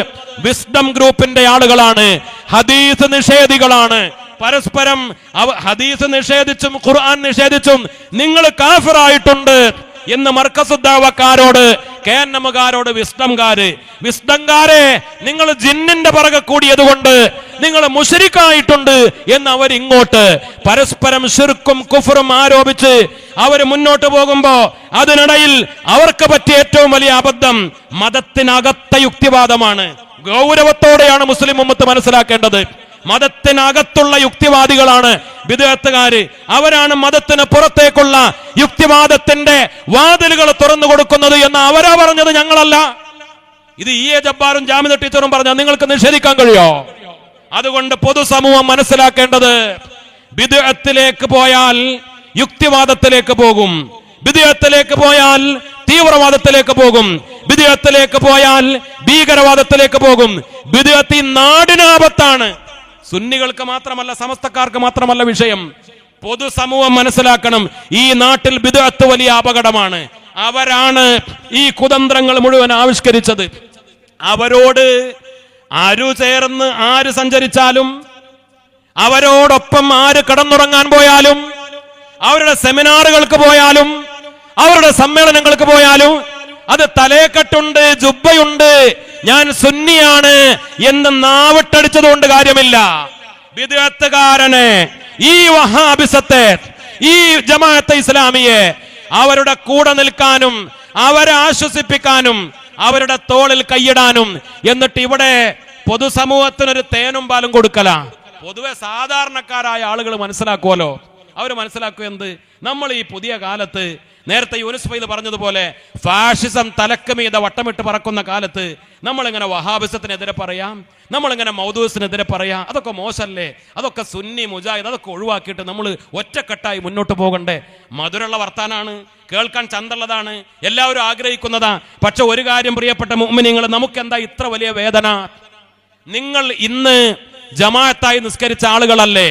വിസ്ഡം ഗ്രൂപ്പിന്റെ ആളുകളാണ്, ഹദീസ് നിഷേധികളാണ്. പരസ്പരം ഹദീസ് നിഷേധിച്ചും ഖുർആൻ നിഷേധിച്ചും നിങ്ങൾ കാഫിറായിട്ടുണ്ട് എന്ന് മർക്കസുദ്ദഅവക്കാരോട്, കേന്നമുകാരോട് വിസ്ഡംകാരെ നിങ്ങൾ ജിന്നിന്റെ പുറകെ കൂടിയത് കൊണ്ട് നിങ്ങൾ മുശ്രിക്കായിട്ടുണ്ട് എന്ന് അവരിങ്ങോട്ട് പരസ്പരം ശിർക്കും കുഫറും ആരോപിച്ച് അവർ മുന്നോട്ട് പോകുമ്പോ അതിനിടയിൽ അവർക്ക് പറ്റിയ ഏറ്റവും വലിയ അബദ്ധം മതത്തിനകത്ത യുക്തിവാദമാണ്. ഗൗരവത്തോടെയാണ് മുസ്ലിം ഉമ്മത്ത് മനസ്സിലാക്കേണ്ടത്. മതത്തിനകത്തുള്ള യുക്തിവാദികളാണ് ബിദ്അത്തുകാര്. അവരാണ് മതത്തിന് പുറത്തേക്കുള്ള യുക്തിവാദത്തിന്റെ വാതിലുകൾ തുറന്നു കൊടുക്കുന്നത് എന്ന് അവരാ പറഞ്ഞത്, ഞങ്ങളല്ല. ഇത് EA ജബ്ബാറും ജാമിദ ടീച്ചറും പറഞ്ഞാൽ നിങ്ങൾക്ക് നിഷേധിക്കാൻ കഴിയോ? അതുകൊണ്ട് പൊതുസമൂഹം മനസ്സിലാക്കേണ്ടത്, ബിദ്അത്തിലേക്ക് പോയാൽ യുക്തിവാദത്തിലേക്ക് പോകും, ബിദ്അത്തിലേക്ക് പോയാൽ തീവ്രവാദത്തിലേക്ക് പോകും, ബിദ്അത്തിലേക്ക് പോയാൽ ഭീകരവാദത്തിലേക്ക് പോകും. ബിദ്അത്ത് നാടിനാപത്താണ്. സുന്നികൾക്ക് മാത്രമല്ല, സമസ്തക്കാർക്ക് മാത്രമല്ല വിഷയം. പൊതുസമൂഹം മനസ്സിലാക്കണം, ഈ നാട്ടിൽ ബിദ്അത്ത് വലിയ അപകടമാണ്. അവരാണ് ഈ കുതന്ത്രങ്ങൾ മുഴുവൻ ആവിഷ്കരിച്ചത്. അവരോട് ആരു ചേർന്ന് ആര് സഞ്ചരിച്ചാലും, അവരോടൊപ്പം ആര് കടന്നുറങ്ങാൻ പോയാലും, അവരുടെ സെമിനാറുകൾക്ക് പോയാലും, അവരുടെ സമ്മേളനങ്ങൾക്ക് പോയാലും, അത് തലേക്കെട്ടുണ്ട്, ജുബ്ബയുണ്ട്, ഞാൻ സുന്നിയാണ് എന്ന് നാവിട്ടടിച്ചതുകൊണ്ട് കാര്യമില്ല. ബിദ്അത്തുകാരനെ, ഈ വഹാബിസത്തെ, ഈ ജമാഅത്തെ ഇസ്ലാമിയെ അവരുടെ കൂടെ നിൽക്കാനും അവരെ ആശ്വസിപ്പിക്കാനും അവരുടെ തോളിൽ കൈയിടാനും, എന്നിട്ട് ഇവിടെ പൊതുസമൂഹത്തിനൊരു തേനും പാലും കൊടുക്കല. പൊതുവെ സാധാരണക്കാരായ ആളുകൾ മനസ്സിലാക്കുമല്ലോ. അവർ മനസ്സിലാക്കുക എന്ത്? നമ്മൾ ഈ പുതിയ കാലത്ത്, നേരത്തെ യൂനുസ് ഫൈദ് പറഞ്ഞതുപോലെ ഫാഷിസം തലക്കുമീത വട്ടമിട്ട് പറക്കുന്ന കാലത്ത് നമ്മളിങ്ങനെ വഹാബിസത്തിനെതിരെ പറയാം, നമ്മളിങ്ങനെ മൗദൂസിനെതിരെ പറയാം. അതൊക്കെ മോശമല്ലേ? അതൊക്കെ സുന്നി മുജാഹിദ് അതൊക്കെ ഒഴിവാക്കിയിട്ട് നമ്മൾ ഒറ്റക്കെട്ടായി മുന്നോട്ട് പോകണ്ടേ? മധുരമുള്ള വർത്താനാണ്, കേൾക്കാൻ ചന്തള്ളതാണ്, എല്ലാവരും ആഗ്രഹിക്കുന്നതാ. പക്ഷെ ഒരു കാര്യം പ്രിയപ്പെട്ട മുഅ്മിനീങ്ങൾ, നമുക്കെന്താ ഇത്ര വലിയ വേദന? നിങ്ങൾ ഇന്ന് ജമാഅത്തായി നിസ്കരിച്ച ആളുകളല്ലേ?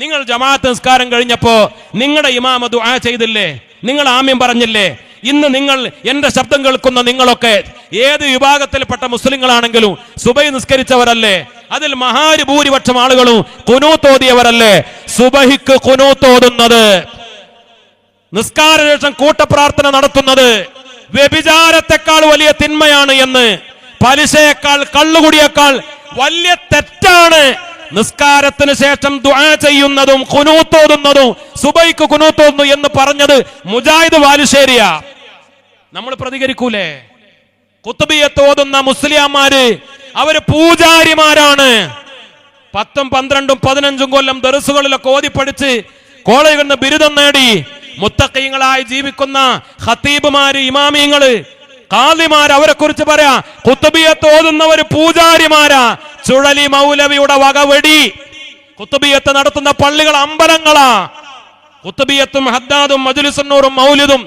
നിങ്ങൾ ജമാഅത്ത് നിസ്കാരം കഴിഞ്ഞപ്പോ നിങ്ങളുടെ ഇമാമ ദുആ ചെയ്തില്ലേ? നിങ്ങൾ ആമീൻ പറഞ്ഞില്ലേ? ഇന്ന് നിങ്ങൾ എന്റെ ശബ്ദം കേൾക്കുന്ന നിങ്ങളൊക്കെ ഏത് വിഭാഗത്തിൽപ്പെട്ട മുസ്ലിങ്ങളാണെങ്കിലും സുബഹി നിസ്കരിച്ചവരല്ലേ? അതിൽ മഹാഭൂരിപക്ഷം ആളുകളും ഖുനൂത്തോദിയവരല്ലേ? സുബഹിക്ക് ഖുനൂത്തോതുന്നത്, നിസ്കാരശേഷം കൂട്ടപ്രാർത്ഥന നടത്തുന്നത് വ്യഭിചാരത്തെക്കാൾ വലിയ തിന്മയാണ് എന്ന്, പലിശയേക്കാൾ കള്ളുകുടിയേക്കാൾ വലിയ തെറ്റാണ് നിസ്കാരത്തിന് ശേഷം ദുആ ചെയ്യുന്നതും ഖുനൂത്തോതുന്നതും, സുബൈക്ക് ഖുനൂത്തോതുന്നു എന്ന് പറഞ്ഞത് മുജാഹിദ് വാലുശ്ശേരിയ. നമ്മൾ പ്രതികരിക്കൂലേ? ഖുത്ബിയത്ത് ഓതുന്ന മുസ്ലിയാമാര് അവര് പൂജാരിമാരാണ്. 10, 12, 15 കൊല്ലം ദർസുകളിലൊക്കെ ഓതിപ്പടിച്ച് കോളേജിൽ നിന്ന് ബിരുദം നേടി മുത്തഖീങ്ങളായി ജീവിക്കുന്ന ഖതീബുമാര്, ഇമാമിയങ്ങള്, ഖാദിമാര്, അവരെ കുറിച്ച് പറയാ ഖുത്ബിയത്ത് ഓതുന്നവര് പൂജാരിമാരാ. ചുഴലി മൗലവിയുടെ വകവെടി. ഖുത്ബിയത്ത് നടത്തുന്ന പള്ളികൾ അമ്പലങ്ങളാ. ഖുത്ബിയത്തും ഹദ്ദാദും മജ്ലിസുന്നൂറും മൗലിദും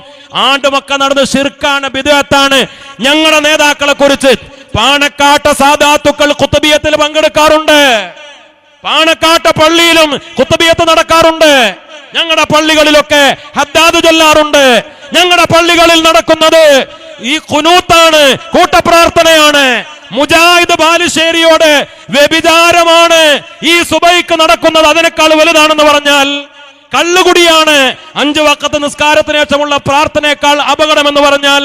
ആണ്ടുമൊക്കെ നടന്ന് ശിർക്കാണ്, ബിദ്അത്താണ്. ഞങ്ങളുടെ നേതാക്കളെ കുറിച്ച് പാണക്കാട്ട സാദാത്തുക്കൾ ഖുത്ബിയത്തിൽ പങ്കെടുക്കാറുണ്ട്. പാണക്കാട്ട പള്ളിയിലും ഖുത്ബിയത്ത് നടക്കാറുണ്ട്. ഞങ്ങളുടെ പള്ളികളിലൊക്കെ ഹദ്ദാദ് ചൊല്ലാറുണ്ട്. ഞങ്ങളുടെ പള്ളികളിൽ നടക്കുന്നത് ഈ ഖുനൂത്താണ്, കൂട്ടപ്രാർത്ഥനയാണ്. മുജാഹിദ് ബാലുശ്ശേരിയോട് വ്യഭിചാരമാണ് ഈ സുബൈക്ക് നടക്കുന്നത്, അതിനേക്കാൾ വലുതാണെന്ന് പറഞ്ഞാൽ കള്ളുകുടിയാണ് 5 വഖത്ത് നിസ്കാരത്തിന് ശേഷമുള്ള പ്രാർത്ഥനയേക്കാൾ അപകടമെന്ന് പറഞ്ഞാൽ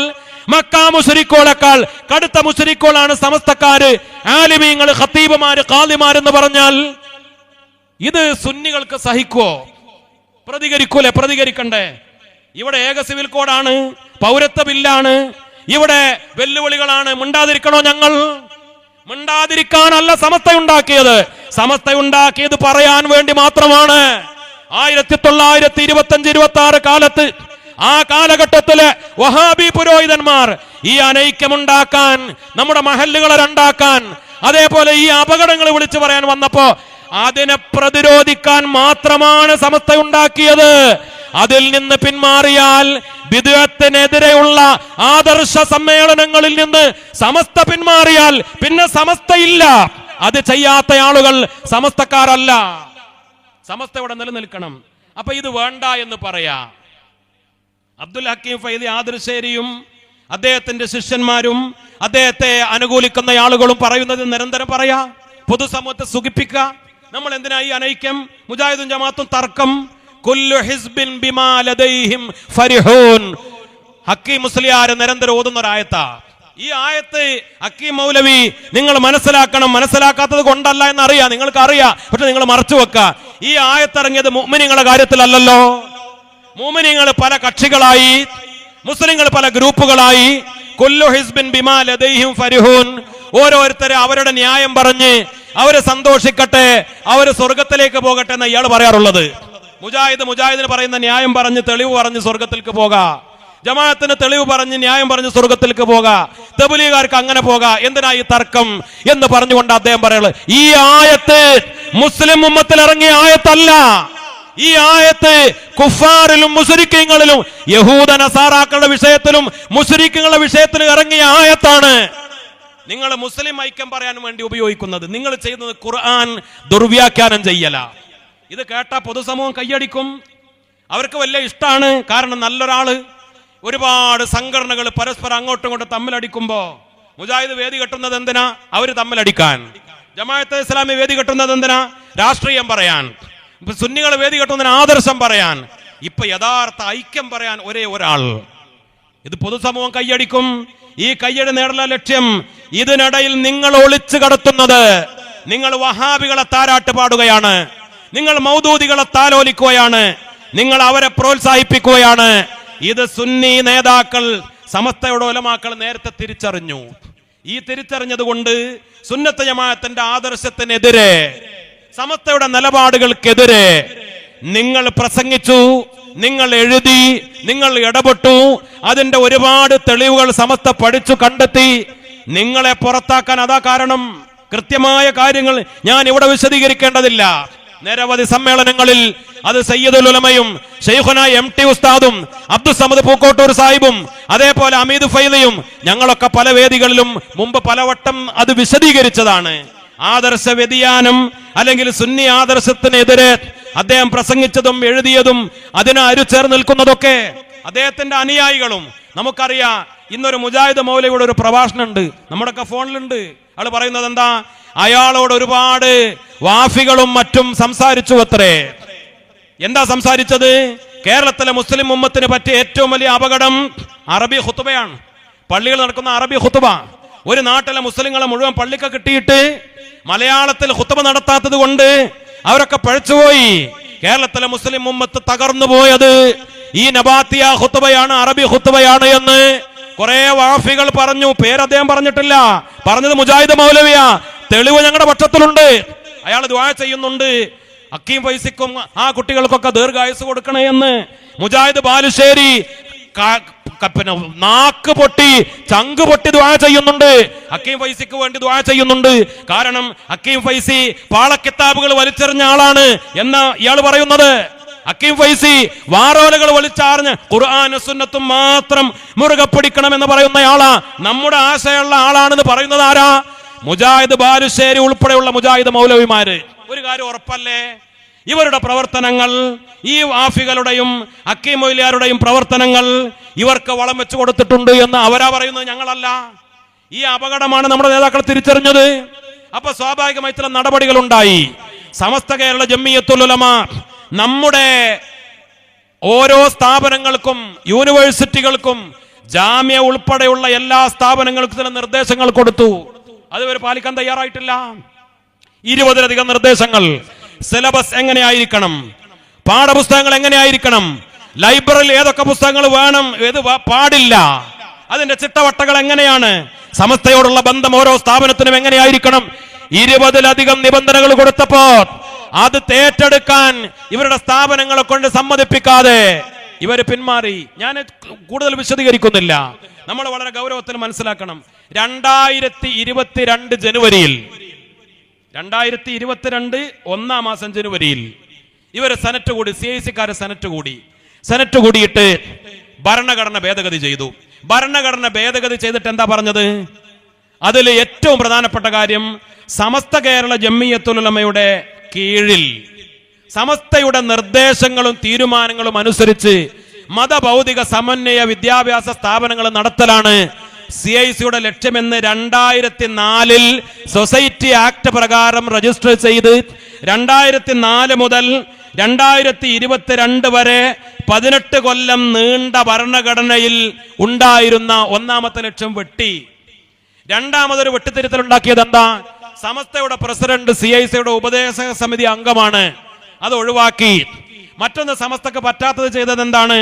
മക്കാ മുശ്രിക്കുകളേക്കാൾ കടുത്ത മുശ്രിക്കുകളാണ് സമസ്തക്കാര്, ആലിമീങ്ങൾ, ഖത്തീബുമാര്, ഖാദിമാരെന്ന് പറഞ്ഞാൽ ഇത് സുന്നികൾക്ക് സഹിക്കുവോ? പ്രതികരിക്കൂലേ? പ്രതികരിക്കണ്ടേ? ഇവിടെ ഏക സിവിൽ കോഡാണ്, പൗരത്വ ബില്ലാണ്, ഇവിടെ വെല്ലുവിളികളാണ്. മിണ്ടാതിരിക്കണോ? ഞങ്ങൾ മിണ്ടാതിരിക്കാനല്ല സമസ്ത ഉണ്ടാക്കിയത്. സമസ്ത ഉണ്ടാക്കിയത് പറയാൻ വേണ്ടി മാത്രമാണ്. 1925-26 കാലത്ത്, ആ കാലഘട്ടത്തില് വഹാബി പുരോഹിതന്മാർ ഈ അനൈക്യമുണ്ടാക്കാൻ, നമ്മുടെ മഹല്ലുകളെ രണ്ടാക്കാൻ, അതേപോലെ ഈ അപകടങ്ങൾ വിളിച്ചു പറയാൻ വന്നപ്പോ അതിനെ പ്രതിരോധിക്കാൻ മാത്രമാണ് സമസ്ത ഉണ്ടാക്കിയത്. അതിൽ നിന്ന് പിന്മാറിയാൽ, ബിദ്അത്തിനെതിരെയുള്ള ആദർശ സമ്മേളനങ്ങളിൽ നിന്ന് സമസ്ത പിന്മാറിയാൽ പിന്നെ സമസ്തയില്ല. അത് ചെയ്യാത്ത ആളുകൾ സമസ്തക്കാരല്ല. സമസ്ത ഇവിടെ നിലനിൽക്കണം. അപ്പൊ ഇത് വേണ്ട എന്ന് പറയാ. അബ്ദുൽ ഹക്കീം ഫൈദി ആദർശേരിയും അദ്ദേഹത്തിന്റെ ശിഷ്യന്മാരും അദ്ദേഹത്തെ അനുകൂലിക്കുന്ന ആളുകളും പറയുന്നത് നിരന്തരം പറയാ, പൊതുസമൂഹത്തെ സുഖിപ്പിക്കുക. നമ്മൾ എന്തിനാ ഈ അനൈക്യം? മുജാഹിദും ജമാഅത്തും തർക്കം. കുല്ലു ഹിസ്ബിൻ ബിമാ ലദൈഹിം ഫരിഹൂൻ. ഹക്കീം മുസ്ലിയാർ നിരന്തരം ഓതുന്ന ഒരു ആയത്താ. ഈ ആയത്ത് ഹക്കീം മൗലവി നിങ്ങൾ മനസ്സിലാക്കണം. മനസ്സിലാക്കാത്തത് കൊണ്ടല്ല എന്നറിയാം, നിങ്ങൾക്ക് അറിയാം, പക്ഷെ നിങ്ങൾ മറച്ചു വെക്കുക. ഈ ആയത്തിറങ്ങിയത് മുഅ്മിനീങ്ങളുടെ കാര്യത്തിലല്ലല്ലോ. മുഅ്മിനീങ്ങൾ പല കക്ഷികളായി, മുസ്ലിങ്ങൾ പല ഗ്രൂപ്പുകളായി. കുല്ലു ഹിസ്ബിൻ ബിമാ ലദൈഹിം ഫരിഹൂൻ. ഓരോരുത്തരെ അവരുടെ ന്യായം പറഞ്ഞ് അവര് സന്തോഷിക്കട്ടെ, അവര് സ്വർഗത്തിലേക്ക് പോകട്ടെ എന്ന് ഇയാൾ പറയാറുള്ളത്. മുജാഹിദിന് പറയുന്ന ന്യായം പറഞ്ഞ് തെളിവ് പറഞ്ഞ് സ്വർഗത്തിലേക്ക് പോകാ, ജമാഅത്തിന് തെളിവ് പറഞ്ഞ് ന്യായം പറഞ്ഞ് സ്വർഗത്തിലേക്ക് പോകാ, തബ്ലീഗുകാർക്ക് അങ്ങനെ പോകാ. എന്തിനാ ഈ തർക്കം എന്ന് പറഞ്ഞുകൊണ്ട് അദ്ദേഹം പറയുന്നത്, ഈ ആയത്ത് മുസ്ലിം ഉമ്മത്തിൽ ഇറങ്ങിയ ആയത്തല്ല. ഈ ആയത്ത് കുഫാറിലും മുശ്രിക്കീങ്ങളിലും യഹൂദ നസാറാക്കളുടെ വിഷയത്തിലും മുശ്രിക്കീങ്ങളുടെ വിഷയത്തിലും ഇറങ്ങിയ ആയത്താണ്. നിങ്ങൾ മുസ്ലിം ഐക്യം പറയാൻ വേണ്ടി ഉപയോഗിക്കുന്നത്. നിങ്ങൾ ചെയ്യുന്നത് ഖുർആൻ ദുർവ്യാഖ്യാനം ചെയ്യല. ഇത് കേട്ട പൊതുസമൂഹം കയ്യടിക്കും, അവർക്ക് വലിയ ഇഷ്ടമാണ്. കാരണം നല്ലൊരാള്, ഒരുപാട് സംഘടനകൾ പരസ്പരം അങ്ങോട്ടും ഇങ്ങോട്ടും തമ്മിലടിക്കുമ്പോ മുജാഹിദ് വേദി കെട്ടുന്നത് എന്തിനാ? അവര് തമ്മിലടിക്കാൻ. ജമാഅത്തെ ഇസ്ലാമി വേദി കെട്ടുന്നത് എന്തിനാ? രാഷ്ട്രീയം പറയാൻ. സുന്നികൾ വേദി കെട്ടുന്നതിന് ആദർശം പറയാൻ. ഇപ്പൊ യഥാർത്ഥ ഐക്യം പറയാൻ ഒരേ ഒരാൾ. ഇത് പൊതുസമൂഹം കയ്യടിക്കും. ഈ കയ്യടി നേടല ലക്ഷ്യം. ഇതിനിടയിൽ നിങ്ങൾ ഒളിച്ചു കടത്തുന്നത്, നിങ്ങൾ വഹാബികളെ താരാട്ട് പാടുകയാണ്, നിങ്ങൾ മൗദൂദികളെ താലോലിക്കുകയാണ്, നിങ്ങൾ അവരെ പ്രോത്സാഹിപ്പിക്കുകയാണ്. ഇത് സുന്നി നേതാക്കൾ, സമസ്തയുടെ ഉലമാക്കൾ നേരത്തെ തിരിച്ചറിഞ്ഞു. ഈ തിരിച്ചറിഞ്ഞത് കൊണ്ട് സുന്നത്ത് ജമാഅത്തിന്റെ ആദർശത്തിനെതിരെ, സമസ്തയുടെ നിലപാടുകൾക്കെതിരെ നിങ്ങൾ പ്രസംഗിച്ചു, നിങ്ങൾ എഴുതി, നിങ്ങൾ ഇടപെട്ടു. അതിന്റെ ഒരുപാട് തെളിവുകൾ സമസ്ത പഠിച്ചു കണ്ടെത്തി. നിങ്ങളെ പുറത്താക്കാൻ അതാ കാരണം. കൃത്യമായ കാര്യങ്ങൾ ഞാൻ ഇവിടെ വിശദീകരിക്കേണ്ടതില്ല. നിരവധി സമ്മേളനങ്ങളിൽ അത് സയ്യിദുൽ ഉലമയും ശൈഖുന MT ഉസ്താദും അബ്ദുസ്സമദ് പൂക്കോട്ടൂർ സാഹിബും അതേപോലെ അമീദ് ഫൈദിയും ഞങ്ങളൊക്കെ പല വേദികളിലും മുമ്പ് പലവട്ടം അത് വിശദീകരിച്ചതാണ്. ആദർശ വ്യതിയാനം അല്ലെങ്കിൽ സുന്നി ആദർശത്തിനെതിരെ അദ്ദേഹം പ്രസംഗിച്ചതും എഴുതിയതും അതിന് അരുചേർന്ന് നിൽക്കുന്നതൊക്കെ അദ്ദേഹത്തിന്റെ അനുയായികളും നമുക്കറിയാം. ഇന്നൊരു മുജാഹിദ് മൗലവിയുടെ ഒരു പ്രഭാഷണം ഉണ്ട്, നമ്മുടെയൊക്കെ ഫോണിലുണ്ട്. അയാൾ പറയുന്നത് എന്താ? അയാളോട് ഒരുപാട് വാഫികളും മറ്റും സംസാരിച്ചു അത്രേ. എന്താ സംസാരിച്ചത്? കേരളത്തിലെ മുസ്ലിം ഉമ്മത്തിന് പറ്റിയ ഏറ്റവും വലിയ അപകടം അറബി ഖുതുബയാണ്. പള്ളികൾ നടക്കുന്ന അറബി ഖുതുബ. ഒരു നാട്ടിലെ മുസ്ലിങ്ങളെ മുഴുവൻ പള്ളിക്ക് കിട്ടിയിട്ട് മലയാളത്തിൽ ഖുതുബ നടത്താത്തത് കൊണ്ട് അവരൊക്കെ പഴച്ചുപോയി. കേരളത്തിലെ മുസ്ലിം ഉമ്മത്ത് തകർന്നു പോയത് ഈ നബാത്തിയ ഖുതുബയാണ്, അറബി ഖുതുബയാണ് എന്ന് കുറെ വാഫികൾ പറഞ്ഞു. പേര് അദ്ദേഹം പറഞ്ഞിട്ടില്ല, പറഞ്ഞത് മുജാഹിദ് മൗലവിയ. തെളിവ് ഞങ്ങളുടെ പക്ഷത്തിലുണ്ട്. അയാൾ ദുആ ചെയ്യുന്നുണ്ട്, ഹക്കീം ഫൈസിക്കും ആ കുട്ടികൾക്കൊക്കെ ദീർഘായുസ് കൊടുക്കണേ എന്ന്. മുജാഹിദ് ബാലുശ്ശേരി പിന്നെ നാക്ക് പൊട്ടി ചങ്ക് പൊട്ടി ദുആ ചെയ്യുന്നുണ്ട്, ഹക്കീം ഫൈസിക്ക് വേണ്ടി ദുആ ചെയ്യുന്നുണ്ട്. കാരണം ഹക്കീം ഫൈസി പാളക്കിതാബുകൾ വലിച്ചെറിഞ്ഞ ആളാണ് എന്ന ഇയാൾ പറയുന്നത്. ഹക്കീം ഫൈസി വാറോലകൾ വലിച്ചറിഞ്ഞ് ഖുർആൻ സുന്നത്തും മാത്രം മുറുകെ പിടിക്കണം എന്ന് പറയുന്ന ആളാ. നമ്മുടെ ആശയമുള്ള ആളാണെന്ന് പറയുന്നത് ആരാ? മുജാഹിദ് ബാലുശ്ശേരി ഉൾപ്പെടെയുള്ള മുജാഹിദ് മൗലവിമാര്. ഒരു കാര്യം ഉറപ്പല്ലേ, ഇവരുടെ പ്രവർത്തനങ്ങൾ, ഈ വാഫികളുടെയും ഹക്കീം മൗലിയാരുടെയും പ്രവർത്തനങ്ങൾ ഇവർക്ക് വളം വെച്ചു കൊടുത്തിട്ടുണ്ട് എന്ന് അവരാ പറയുന്നത്, ഞങ്ങളല്ല. ഈ അപകടമാണ് നമ്മുടെ നേതാക്കൾ തിരിച്ചറിഞ്ഞത്. അപ്പൊ സ്വാഭാവികമായി ചില നടപടികൾ ഉണ്ടായി. സമസ്ത കേരള ജംഇയ്യത്തുൽ ഉലമ നമ്മുടെ ഓരോ സ്ഥാപനങ്ങൾക്കും യൂണിവേഴ്സിറ്റികൾക്കും ജാമ്യ ഉൾപ്പെടെയുള്ള എല്ലാ സ്ഥാപനങ്ങൾക്കും ചില നിർദ്ദേശങ്ങൾ കൊടുത്തു. അത് ഇവർ പാലിക്കാൻ തയ്യാറായിട്ടില്ല. 20-ലധികം നിർദ്ദേശങ്ങൾ. സിലബസ് എങ്ങനെയായിരിക്കണം, പാഠപുസ്തകങ്ങൾ എങ്ങനെയായിരിക്കണം, ലൈബ്രറിയിൽ ഏതൊക്കെ പുസ്തകങ്ങൾ വേണം, ഏത് പാടില്ല, അതിന്റെ ചിട്ടവട്ടങ്ങൾ എങ്ങനെയാണ്, സമസ്തയോടുള്ള ബന്ധം ഓരോ സ്ഥാപനത്തിനും എങ്ങനെയായിരിക്കണം, 20-ലധികം നിബന്ധനകൾ കൊടുത്തപ്പോ അത് ഏറ്റെടുക്കാൻ ഇവരുടെ സ്ഥാപനങ്ങളെ കൊണ്ട് സമ്മതിപ്പിക്കാതെ ഇവർ പിന്മാറി. ഞാൻ കൂടുതൽ വിശദീകരിക്കുന്നില്ല. നമ്മൾ വളരെ ഗൗരവത്തിൽ മനസ്സിലാക്കണം. 2022 ജനുവരിയിൽ 2022 ഒന്നാം മാസം ജനുവരിയിൽ ഇവര് സെനറ്റ് കൂടി, CIC-ക്കാര് സെനറ്റ് കൂടിയിട്ട് ഭരണഘടന ഭേദഗതി ചെയ്തു. ഭരണഘടന ഭേദഗതി ചെയ്തിട്ട് എന്താ പറഞ്ഞത്? അതിൽ ഏറ്റവും പ്രധാനപ്പെട്ട കാര്യം, സമസ്ത കേരള ജംഇയ്യത്തുൽ ഉലമയുടെ കീഴിൽ സമസ്തയുടെ നിർദ്ദേശങ്ങളും തീരുമാനങ്ങളും അനുസരിച്ച് മതഭൗതിക സമന്വയ വിദ്യാഭ്യാസ സ്ഥാപനങ്ങൾ നടത്തലാണ് CIC-യുടെ ലക്ഷ്യമെന്ന് 2004 സൊസൈറ്റി ആക്ട് പ്രകാരം രജിസ്റ്റർ ചെയ്ത് 2004 മുതൽ 2022 വരെ 18 കൊല്ലം നീണ്ട ഭരണഘടനയിൽ ഉണ്ടായിരുന്ന ഒന്നാമത്തെ ലക്ഷ്യം വെട്ടി. രണ്ടാമതൊരു വെട്ടിത്തിരുത്തൽ ഉണ്ടാക്കിയത് എന്താ? സമസ്തയുടെ പ്രസിഡന്റ് CIC-യുടെ ഉപദേശക സമിതി അംഗമാണ്, അത് ഒഴിവാക്കി. മറ്റൊന്ന് സമസ്തക്ക് പറ്റാത്തത് ചെയ്തത് എന്താണ്?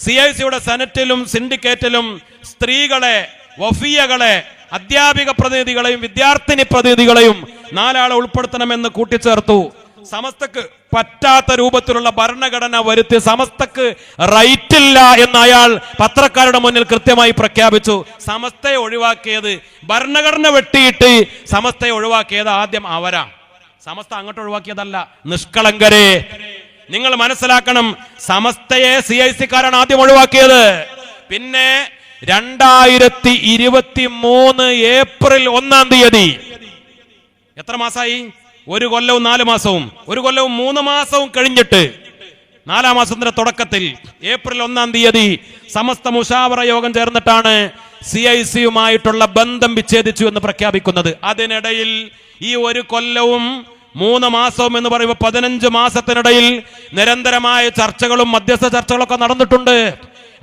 CIC-യുടെ സെനറ്റിലും സിൻഡിക്കേറ്റിലും സ്ത്രീകളെ, വഫിയകളെ, അധ്യാപിക പ്രതിനിധികളെയും വിദ്യാർത്ഥിനി പ്രതിനിധികളെയും 4 ആളെ ഉൾപ്പെടുത്തണമെന്ന് കൂട്ടിച്ചേർത്തു. സമസ്തക്ക് പറ്റാത്ത രൂപത്തിലുള്ള ഭരണഘടന വരുത്തി സമസ്തക്ക് റൈറ്റ് ഇല്ല എന്ന് അയാൾ പത്രക്കാരുടെ മുന്നിൽ കൃത്യമായി പ്രഖ്യാപിച്ചു. സമസ്തയെ ഒഴിവാക്കിയത്, ഭരണഘടന വെട്ടിയിട്ട് സമസ്തയെ ഒഴിവാക്കിയത് ആദ്യം അവരാ. സമസ്ത അങ്ങോട്ട് ഒഴിവാക്കിയതല്ല. നിഷ്കളങ്കരെ, നിങ്ങൾ മനസ്സിലാക്കണം, സമസ്തയെ CIC-ക്കാരാണ് ആദ്യം ഒഴിവാക്കിയത്. പിന്നെ 2023 ഏപ്രിൽ 1-ാം തീയതി, എത്ര മാസമായി? 1 കൊല്ലവും 4 മാസവും, 1 കൊല്ലവും 3 മാസവും കഴിഞ്ഞിട്ട് 4-ാം മാസത്തിന്റെ തുടക്കത്തിൽ ഏപ്രിൽ 1-ാം തീയതി സമസ്ത മുശാവറ യോഗം ചേർന്നിട്ടാണ് CIC-യുമായിട്ടുള്ള ബന്ധം വിച്ഛേദിച്ചു എന്ന് പ്രഖ്യാപിക്കുന്നത്. അതിനിടയിൽ ഈ 1 കൊല്ലവും 3 മാസവും എന്ന് പറയുമ്പോൾ 15 മാസത്തിനിടയിൽ നിരന്തരമായ ചർച്ചകളും മധ്യസ്ഥ ചർച്ചകളൊക്കെ നടന്നിട്ടുണ്ട്.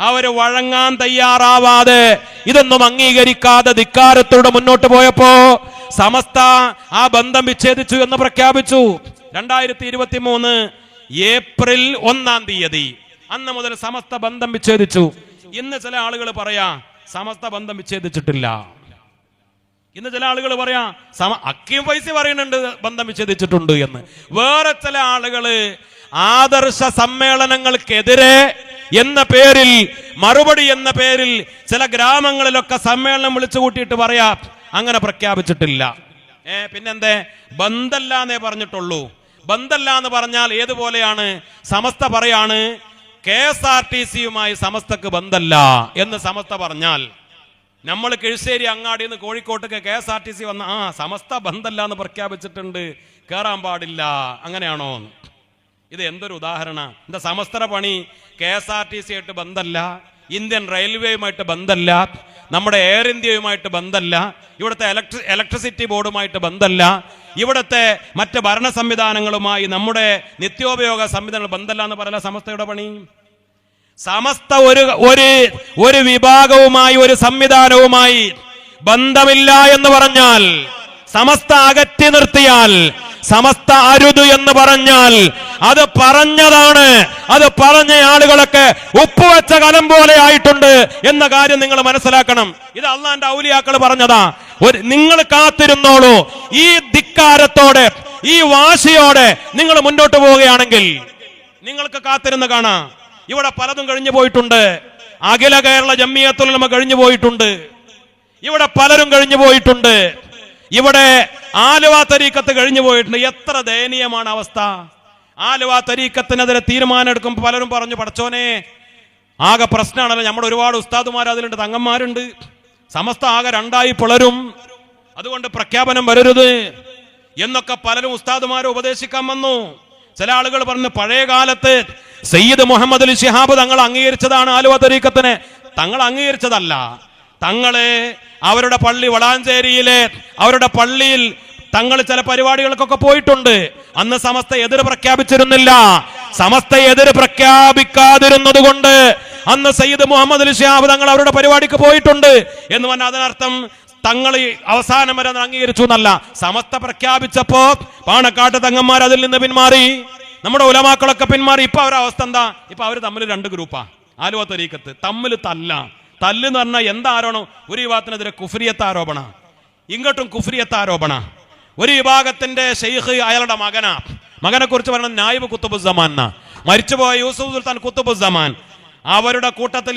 അവര് വഴങ്ങാൻ തയ്യാറാവാതെ, ഇതൊന്നും അംഗീകരിക്കാതെ ധിക്കാരത്തോടെ മുന്നോട്ട് പോയപ്പോ സമസ്ത ആ ബന്ധം വിച്ഛേദിച്ചു എന്ന് പ്രഖ്യാപിച്ചു. 2023 ഏപ്രിൽ 1-ാം തീയതി അന്ന് മുതൽ സമസ്ത ബന്ധം വിച്ഛേദിച്ചു. ഇന്ന് ചില ആളുകൾ പറയാ സമസ്ത ബന്ധം വിച്ഛേദിച്ചിട്ടില്ല. ഇന്ന് ചില ആളുകൾ പറയാ അക്കീം ഫൈസി പറയുന്നുണ്ട് ബന്ധം വിച്ഛേദിച്ചിട്ടുണ്ട് എന്ന്. വേറെ ചില ആളുകള് ആദർശ സമ്മേളനങ്ങൾക്കെതിരെ എന്ന പേരിൽ, മറുപടി എന്ന പേരിൽ ചില ഗ്രാമങ്ങളിലൊക്കെ സമ്മേളനം വിളിച്ചു കൂട്ടിയിട്ട് പറയാ അങ്ങനെ പ്രഖ്യാപിച്ചിട്ടില്ല. പിന്നെന്തേ? ബന്ധല്ലാന്നേ പറഞ്ഞിട്ടുള്ളൂ. ബന്ധല്ല എന്ന് പറഞ്ഞാൽ ഏതുപോലെയാണ്? സമസ്ത പറയാണ് KSRTC-യുമായി സമസ്തക്ക് ബന്ധല്ല എന്ന് സമസ്ത പറഞ്ഞാൽ, നമ്മൾ കിഴിശ്ശേരി അങ്ങാടി നിന്ന് കോഴിക്കോട്ടേക്ക് KSRTC വന്ന സമസ്ത ബന്ധല്ല എന്ന് പ്രഖ്യാപിച്ചിട്ടുണ്ട്, കയറാൻ പാടില്ല, അങ്ങനെയാണോ? ഇത് എന്തൊരു ഉദാഹരണ! എന്താ സമസ്തയുടെ പണി? KSRTC ആയിട്ട് ബന്ധല്ല, ഇന്ത്യൻ റെയിൽവേയുമായിട്ട് ബന്ധല്ല, നമ്മുടെ എയർ ഇന്ത്യയുമായിട്ട് ബന്ധല്ല, ഇവിടുത്തെ ഇലക്ട്രിസിറ്റി ബോർഡുമായിട്ട് ബന്ധല്ല, ഇവിടുത്തെ മറ്റ് ഭരണ സംവിധാനങ്ങളുമായി, നമ്മുടെ നിത്യോപയോഗ സംവിധാനങ്ങൾ ബന്ധല്ല എന്ന് പറയല സമസ്തയുടെ പണി. സമസ്ത ഒരു വിഭാഗവുമായി, ഒരു സംവിധാനവുമായി ബന്ധമില്ല എന്ന് പറഞ്ഞാൽ, സമസ്ത അകറ്റി നിർത്തിയാൽ, സമസ്ത അരുത് എന്ന് പറഞ്ഞാൽ അത് പറഞ്ഞതാണ്. അത് പറഞ്ഞ ആളുകളൊക്കെ ഉപ്പുവെച്ച കലം പോലെ ആയിട്ടുണ്ട് എന്ന കാര്യം നിങ്ങൾ മനസ്സിലാക്കണം. ഇത് അള്ളാന്റെ ഔലിയാക്കൾ പറഞ്ഞതാ. നിങ്ങൾ കാത്തിരുന്നോളൂ. ഈ ധിക്കാരത്തോടെ, ഈ വാശിയോടെ നിങ്ങൾ മുന്നോട്ട് പോവുകയാണെങ്കിൽ നിങ്ങൾക്ക് കാത്തിരുന്ന് കാണാം. ഇവിടെ പലതും കഴിഞ്ഞു പോയിട്ടുണ്ട്. അഖില കേരള ജംഇയ്യത്തുൽ ഉലമ കഴിഞ്ഞു പോയിട്ടുണ്ട്. ഇവിടെ പലരും കഴിഞ്ഞു പോയിട്ടുണ്ട്. ഇവിടെ ആലുവ തരീഖത്ത് കഴിഞ്ഞു പോയിട്ടുണ്ട്. എത്ര ദയനീയമാണ് അവസ്ഥ! ആലുവ തരീഖത്തിനെതിരെ തീരുമാനം എടുക്കുമ്പോൾ പലരും പറഞ്ഞു, പടച്ചോനെ ആകെ പ്രശ്നമാണല്ലോ, നമ്മുടെ ഒരുപാട് ഉസ്താദുമാർ അതിലുണ്ട്, തങ്ങന്മാരുണ്ട്, സമസ്ത ആകെ 2ആയി പിളരും, അതുകൊണ്ട് പ്രഖ്യാപനം വരരുത് എന്നൊക്കെ പലരും ഉസ്താദുമാരെ ഉപദേശിക്കാൻ വന്നു. ചില ആളുകൾ പറഞ്ഞു, പഴയ കാലത്ത് സയ്യിദ് മുഹമ്മദ് അലി ശിഹാബ് തങ്ങൾ അംഗീകരിച്ചതാണ് ആലുവ തരീഖത്തിനെ. തങ്ങൾ അംഗീകരിച്ചതല്ല, തങ്ങള് അവരുടെ പള്ളി വളാഞ്ചേരിയിലെ അവരുടെ പള്ളിയിൽ തങ്ങൾ ചില പരിപാടികൾക്കൊക്കെ പോയിട്ടുണ്ട്. അന്ന് സമസ്ത എതിര് പ്രഖ്യാപിച്ചിരുന്നില്ല. സമസ്ത എതിര് പ്രഖ്യാപിക്കാതിരുന്നത് കൊണ്ട് അന്ന് സയ്യിദ് മുഹമ്മദ് അലി ശിഹാബ് തങ്ങൾ അവരുടെ പരിപാടിക്ക് പോയിട്ടുണ്ട് എന്ന് പറഞ്ഞാൽ അതിനർത്ഥം തങ്ങൾ അവസാനം വരെ അംഗീകരിച്ചു എന്നല്ല. സമസ്ത പ്രഖ്യാപിച്ചപ്പോ പാണക്കാട്ട് തങ്ങന്മാർ അതിൽ നിന്ന് പിന്മാറി, നമ്മുടെ ഉലമാക്കളൊക്കെ പിന്മാറി. ഇപ്പൊ അവരുടെ അവസ്ഥ എന്താ? ഇപ്പൊ അവര് തമ്മിൽ രണ്ട് ഗ്രൂപ്പാ. ആലുവ തരീക്കത്ത് തമ്മിൽ തല്ല് എന്ന് പറഞ്ഞാൽ എന്താരോണം? ഒരു വിഭാഗത്തിനെതിരെ കുഫ്രിയത്ത് ആരോപണ, ഇങ്ങോട്ടും കുഫ്രിയത്ത് ആരോപണ. ഒരു വിഭാഗത്തിന്റെ ഷെയ്ഖ് അയാളുടെ മകനെ കുറിച്ച് പറയുന്നത് നായിബ് കുത്തുബുസ്സമാൻ, മരിച്ചുപോയ യൂസുഫ് സുൽത്താൻ കുത്തുബുസ്സമാൻ. അവരുടെ കൂട്ടത്തിൽ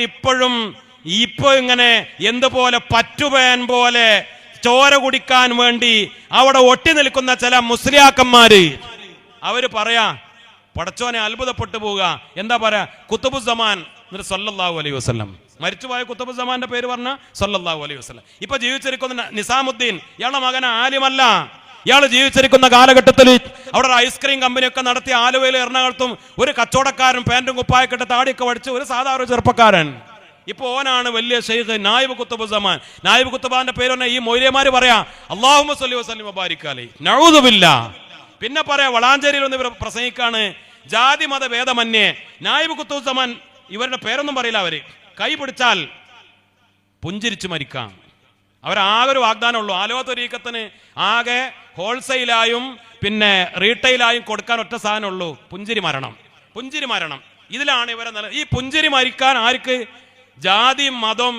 ഇപ്പൊ ഇങ്ങനെ എന്തുപോലെ പറ്റുപേൻ പോലെ ചോര കുടിക്കാൻ വേണ്ടി അവിടെ ഒട്ടി നിൽക്കുന്ന ചില മുസ്ലിയാക്കന്മാര് അവര് പറയാ, പടച്ചോനെ അത്ഭുതപ്പെട്ടു പോവുക. എന്താ പറയാ? കുത്തുബുസ്സമാൻ സല്ലല്ലാഹു അലൈഹി വസല്ലം. മരിച്ചുപോയ കുത്തുബുസ്സമാന്റെ പേര് പറഞ്ഞ സല്ലല്ലാഹു അലൈഹി വസല്ലം. ഇപ്പൊ ജീവിച്ചിരിക്കുന്ന നിസാമുദ്ദീൻ, ഇയാളുടെ മകൻ ആലിമല്ല. ഇയാൾ ജീവിച്ചിരിക്കുന്ന കാലഘട്ടത്തിൽ അവിടെ ഒരു ഐസ്ക്രീം കമ്പനിയൊക്കെ നടത്തി ആലുവയിലും എറണാകുളത്തും ഒരു കച്ചവടക്കാരൻ പാന്റും കുപ്പായൊക്കെ താടിയൊക്കെ പഠിച്ച് ഒരു സാധാരണ ചെറുപ്പക്കാരൻ. ഇപ്പൊ ഓനാണ് വലിയ ഷെയ്ഖ് നായിബ് കുത്തുബുസ്സമാൻ. നായിബ് കുത്തുബാന്റെ പേര് പറഞ്ഞ ഈ മൗലവിമാര് പറയാ അല്ലാഹുമ്മ സ്വല്ലി വസല്ലിം വബാരിക് അലൈഹി, നഊദു ബില്ലാഹ്. പിന്നെ പറയാ വളാഞ്ചേരിയിൽ ഒന്ന് പ്രസംഗിക്കാണ്, ജാതി മത ഭേദമന്യേ. നായിബ് കുത്തുബുസ്സമാൻ ഇവരുടെ പേരൊന്നും പറയില്ല. അവര് കൈ പിടിച്ചാൽ പുഞ്ചിരിച്ചു മരിക്കാം. അവരാകെ ഒരു വാഗ്ദാനമുള്ളൂ. ആലുവ തരീക്കത്തിന് ആകെ ഹോൾസെയിലായും പിന്നെ റീറ്റെയിലായും കൊടുക്കാൻ ഒറ്റ സാധനമുള്ളൂ, പുഞ്ചിരി മരണം. ഇതിലാണ് ഇവരെ ഈ പുഞ്ചിരി മരിക്കാൻ ആർക്ക്? ജാതി മതം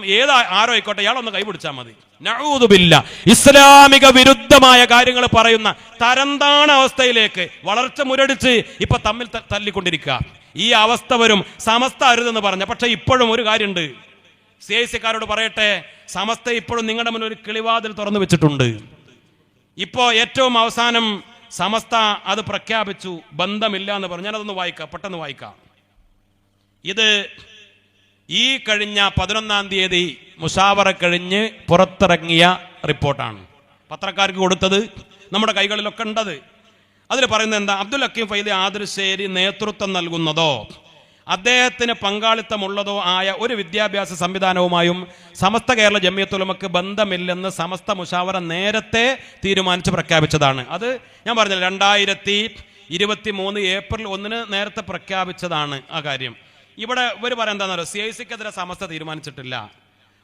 ആരോ ആയിക്കോട്ടെ, ഇയാളൊന്ന് കൈപിടിച്ചാൽ മതി. നഊദു ബില്ലാഹ്. ഇസ്ലാമിക വിരുദ്ധമായ കാര്യങ്ങൾ പറയുന്ന തരംതാണ അവസ്ഥയിലേക്ക് വളർച്ച മുരടിച്ച് ഇപ്പൊ തമ്മിൽ തല്ലിക്കൊണ്ടിരിക്കുക. ഈ അവസ്ഥ വരും. സമസ്ത അരുതെന്ന് പറഞ്ഞ, പക്ഷെ ഇപ്പോഴും ഒരു കാര്യമുണ്ട്. CIC-കാരോട് പറയട്ടെ, സമസ്ത ഇപ്പോഴും നിങ്ങളുടെ മുന്നിൽ ഒരു കിളിവാതിൽ തുറന്നു വെച്ചിട്ടുണ്ട്. ഇപ്പോ ഏറ്റവും അവസാനം സമസ്ത അത് പ്രഖ്യാപിച്ചു, ബന്ധമില്ല എന്ന് പറഞ്ഞു. ഞാനതൊന്ന് പെട്ടെന്ന് വായിക്കാം. ഇത് ഈ കഴിഞ്ഞ 11-ാം തീയതി മുശാവറ കഴിഞ്ഞ് പുറത്തിറങ്ങിയ റിപ്പോർട്ടാണ്. പത്രക്കാർക്ക് കൊടുത്തത് നമ്മുടെ കൈകളിലൊക്കെ ഉണ്ടത്. അതിൽ പറയുന്നത് എന്താ? അബ്ദുൽ ഹക്കീം ഫൈലി ആദർശേരി നേതൃത്വം നൽകുന്നതോ അദ്ദേഹത്തിന് പങ്കാളിത്തമുള്ളതോ ആയ ഒരു വിദ്യാഭ്യാസ സംവിധാനവുമായും സമസ്ത കേരള ജമിയത്തുൽ ഉലമക്ക് ബന്ധമില്ലെന്ന് സമസ്ത മുശാവറ നേരത്തെ തീരുമാനിച്ച് പ്രഖ്യാപിച്ചതാണ്. അത് ഞാൻ പറഞ്ഞില്ല, 2023 ഏപ്രിൽ 1 നേരത്തെ പ്രഖ്യാപിച്ചതാണ് ആ കാര്യം. ഇവിടെ ഇവർ പറയാൻ എന്താണെന്നോ, CIC-ക്കെതിരെ സമസ്ത തീരുമാനിച്ചിട്ടില്ല,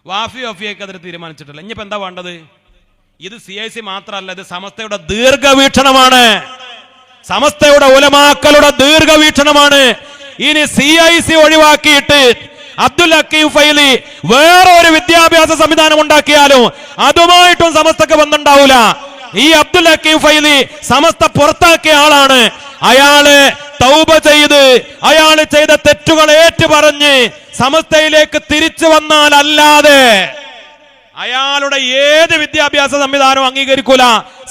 വഫിയക്കെതിരെ തീരുമാനിച്ചിട്ടില്ല. ഇനിയിപ്പോ എന്താ വേണ്ടത്? ഇത് CIC മാത്രമല്ല, ഇത് സമസ്തയുടെ ദീർഘവീക്ഷണമാണ്, സമസ്തയുടെ ഉലമാക്കളുടെ ദീർഘവീക്ഷണമാണ്. ഇനി CIC ഒഴിവാക്കിയിട്ട് അബ്ദുൽ ഹക്കീം ഫൈലി വേറെ ഒരു വിദ്യാഭ്യാസ സംവിധാനം ഉണ്ടാക്കിയാലും അതുമായിട്ടും സമസ്തക്ക് ബന്ധമുണ്ടാവൂല. ഈ അബ്ദുൽ ഹക്കീം ഫൈലി സമസ്ത പുറത്താക്കിയ ആളാണ്. അയാള് തൗബ ചെയ്ത് അയാള് ചെയ്ത തെറ്റുകൾ ഏറ്റുപറഞ്ഞ് സമസ്തയിലേക്ക് തിരിച്ചു വന്നാൽ അല്ലാതെ അയാളുടെ ഏത് വിദ്യാഭ്യാസ സംവിധാനവും അംഗീകരിക്കൂല.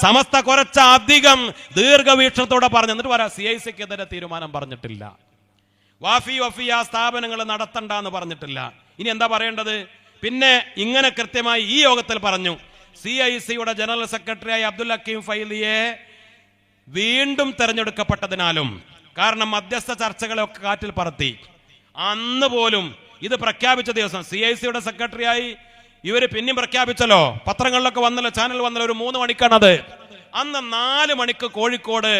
സമസ്ത കുറച്ചധികം ദീർഘവീക്ഷണത്തോടെ പറഞ്ഞു. എന്നിട്ട് പറയാം, CIC-ക്കെതിരെ തീരുമാനം പറഞ്ഞിട്ടില്ല, വഫിയ സ്ഥാപനങ്ങൾ നടത്തണ്ട എന്ന് പറഞ്ഞിട്ടില്ല. ഇനി എന്താ പറയേണ്ടത്? പിന്നെ ഇങ്ങനെ കൃത്യമായി ഈ യോഗത്തിൽ പറഞ്ഞു, CIC-യുടെ ജനറൽ സെക്രട്ടറിയായി അബ്ദുൽ ഹക്കീം ഫൈലിയെ വീണ്ടും തെരഞ്ഞെടുക്കപ്പെട്ടതിനാലും, കാരണം മധ്യസ്ഥ ചർച്ചകളൊക്കെ കാറ്റിൽ പറത്തി, അന്ന് പോലും ഇത് പ്രഖ്യാപിച്ച ദിവസം CIC-യുടെ സെക്രട്ടറിയായി ഇവര് പിന്നെയും പ്രഖ്യാപിച്ചല്ലോ, പത്രങ്ങളിലൊക്കെ വന്നല്ലോ, ചാനൽ വന്നല്ലോ, ഒരു 3 മണിക്കാണത്. അന്ന് 4 മണിക്ക് കോഴിക്കോട്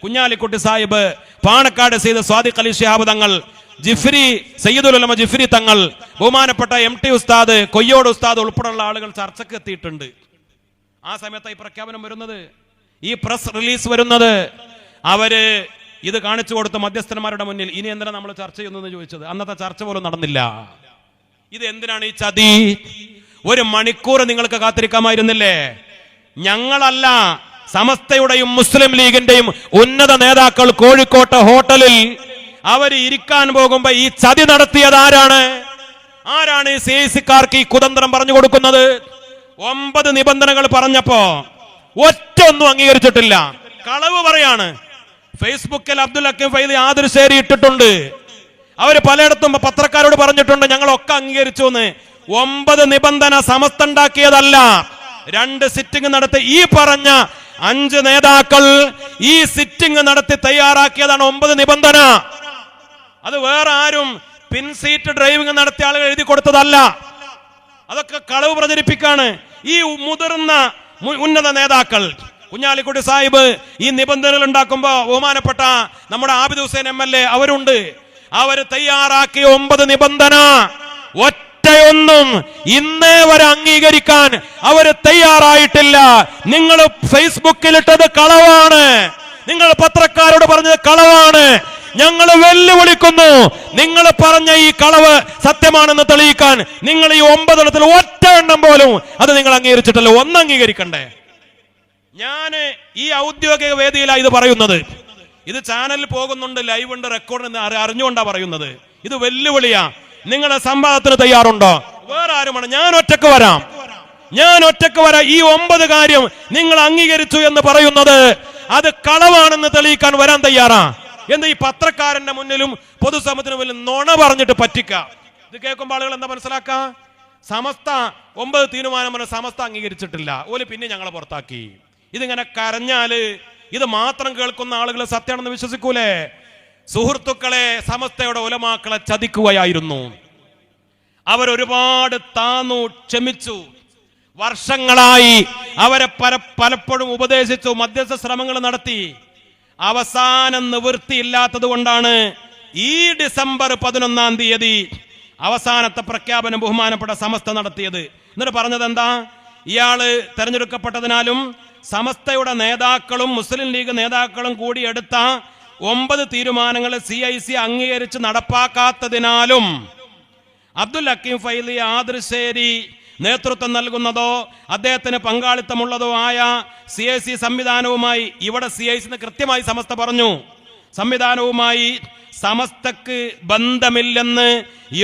കുഞ്ഞാലിക്കുട്ടി സാഹിബ്, പാണക്കാട് സയ്യിദ് സ്വാദിഖ് അലി ശിഹാബ് തങ്ങൾ, സയ്യിദുൽ ഉലമ ജിഫ്രി തങ്ങൾ, ബഹുമാനപ്പെട്ട MT ഉസ്താദ്, കൊയ്യോട് ഉസ്താദ് ഉൾപ്പെടെയുള്ള ആളുകൾ ചർച്ചയ്ക്ക് എത്തിയിട്ടുണ്ട്. ആ സമയത്ത് ഈ പ്രഖ്യാപനം വരുന്നത്, ഈ പ്രസ് റിലീസ് വരുന്നത്. അവര് ഇത് കാണിച്ചു കൊടുത്ത മധ്യസ്ഥന്മാരുടെ മുന്നിൽ. ഇനി എന്തിനാ നമ്മൾ ചർച്ച ചെയ്യുന്നതെന്ന് ചോദിച്ചത്. അന്നത്തെ ചർച്ച പോലും നടന്നില്ല. ഇത് എന്തിനാണ് ഈ ചതി? 1 മണിക്കൂർ നിങ്ങൾക്ക് കാത്തിരിക്കാമായിരുന്നില്ലേ? ഞങ്ങളല്ല, സമസ്തയുടെയും മുസ്ലിം ലീഗിന്റെയും ഉന്നത നേതാക്കൾ കോഴിക്കോട്ടെ ഹോട്ടലിൽ അവർ ഇരിക്കാൻ പോകുമ്പോ ഈ ചതി നടത്തിയത് ആരാണ്? ഈ CIC-ക്കാർക്ക് ഈ കുതന്ത്രം പറഞ്ഞു കൊടുക്കുന്നത്? 9 നിബന്ധനകൾ പറഞ്ഞപ്പോ ഒറ്റൊന്നും അംഗീകരിച്ചിട്ടില്ല. കളവ് പറയാണ്. ഫേസ്ബുക്കിൽ അബ്ദുൽ ഹക്കീം ഫൈലി ആദർശേരി ഇട്ടിട്ടുണ്ട്. അവര് പലയിടത്തും പത്രക്കാരോട് പറഞ്ഞിട്ടുണ്ട് ഞങ്ങളൊക്കെ അംഗീകരിച്ചു എന്ന്. 9 നിബന്ധന സമസ്ത ഉണ്ടാക്കിയതല്ല. 2 സിറ്റിംഗ് നടത്തി ഈ പറഞ്ഞ 5 നേതാക്കൾ ഈ സിറ്റിംഗ് നടത്തി തയ്യാറാക്കിയതാണ് 9 നിബന്ധന. അത് വേറെ ആരും പിൻ സീറ്റ് ഡ്രൈവിംഗ് നടത്തിയ ആളുകൾ എഴുതി കൊടുത്തതല്ല. അതൊക്കെ കളവ് പ്രചരിപ്പിക്കാണ്. ഈ മുതിർന്ന ഉന്നത നേതാക്കൾ, കുഞ്ഞാലിക്കുട്ടി സാഹിബ് ഈ നിബന്ധനകൾ ഉണ്ടാക്കുമ്പോ ബഹുമാനപ്പെട്ട നമ്മുടെ ആബിദ് ഹുസൈൻ MLA അവരുണ്ട്. അവര് തയ്യാറാക്കിയ 9 നിബന്ധന ഒറ്റയൊന്നും ഇന്നേ വരെ അംഗീകരിക്കാൻ അവര് തയ്യാറായിട്ടില്ല. നിങ്ങൾ ഫേസ്ബുക്കിലിട്ടത് കളവാണ്, നിങ്ങൾ പത്രക്കാരോട് പറഞ്ഞത് കളവാണ്. ഞങ്ങൾ വെല്ലുവിളിക്കുന്നു, നിങ്ങൾ പറഞ്ഞ ഈ കളവ് സത്യമാണെന്ന് തെളിയിക്കാൻ നിങ്ങൾ ഈ 9 എണ്ണത്തിൽ ഒറ്റ എണ്ണം പോലും അത് നിങ്ങൾ അംഗീകരിച്ചിട്ടല്ലോ. ഒന്ന് അംഗീകരിക്കണ്ടേ? ഞാന് ഈ ഔദ്യോഗിക വേദിയിലാണ് ഇത് പറയുന്നത്. ഇത് ചാനലിൽ പോകുന്നുണ്ട്, ലൈവ് ഉണ്ട്, റെക്കോർഡ് അറിഞ്ഞുകൊണ്ടാ പറയുന്നത്. ഇത് വെല്ലുവിളിയാ. നിങ്ങളെ സംവാദത്തിന് തയ്യാറുണ്ടോ? വേറെ ആരുമാണ്? ഞാൻ ഒറ്റക്ക് വരാം. ഈ 9 കാര്യം നിങ്ങൾ അംഗീകരിച്ചു എന്ന് പറയുന്നത് അത് കളവാണെന്ന് തെളിയിക്കാൻ വരാൻ തയ്യാറാ. എന്ന് ഈ പത്രക്കാരന്റെ മുന്നിലും പൊതുസമൂഹത്തിന് മുന്നിലും നുണ പറഞ്ഞിട്ട് പറ്റിക്കാം. ഇത് കേൾക്കുമ്പോൾ ആളുകൾ എന്താ മനസ്സിലാക്ക? സമസ്ത 9 തീരുമാനം പറഞ്ഞ സമസ്ത അംഗീകരിച്ചിട്ടില്ല, ഓല് പിന്നെ ഞങ്ങളെ പുറത്താക്കി. ഇതിങ്ങനെ കരഞ്ഞാല് ഇത് മാത്രം കേൾക്കുന്ന ആളുകൾ സത്യമാണെന്ന് വിശ്വസിക്കൂലേ? സുഹൃത്തുക്കളെ, സമസ്തയുടെ ഉലമാക്കളെ ചതിക്കുകയായിരുന്നു. അവരൊരുപാട് താന്നു ക്ഷമിച്ചു. വർഷങ്ങളായി അവരെ പലപ്പോഴും ഉപദേശിച്ചു, മധ്യസ്ഥ ശ്രമങ്ങൾ നടത്തി. അവസാനം നിവൃത്തിയില്ലാത്തത് കൊണ്ടാണ് ഈ ഡിസംബർ 11-ാം തീയതി അവസാനത്തെ പ്രഖ്യാപനം ബഹുമാനപ്പെട്ട സമസ്ത നടത്തിയത്. എന്നിട്ട് പറഞ്ഞത് എന്താ? ഇയാള് തെരഞ്ഞെടുക്കപ്പെട്ടതിനാലും സമസ്തയുടെ നേതാക്കളും മുസ്ലിം ലീഗ് നേതാക്കളും കൂടി എടുത്ത 9 തീരുമാനങ്ങൾ CIC അംഗീകരിച്ച് നടപ്പാക്കാത്തതിനാലും അബ്ദുൽ ഹക്കീം ഫൈലി ആദർശേരി നേതൃത്വം നൽകുന്നതോ അദ്ദേഹത്തിന് പങ്കാളിത്തമുള്ളതോ ആയ CIC സംവിധാനവുമായി, ഇവിടെ CIC കൃത്യമായി സമസ്ത പറഞ്ഞു, സംവിധാനവുമായി സമസ്തക്ക് ബന്ധമില്ലെന്ന്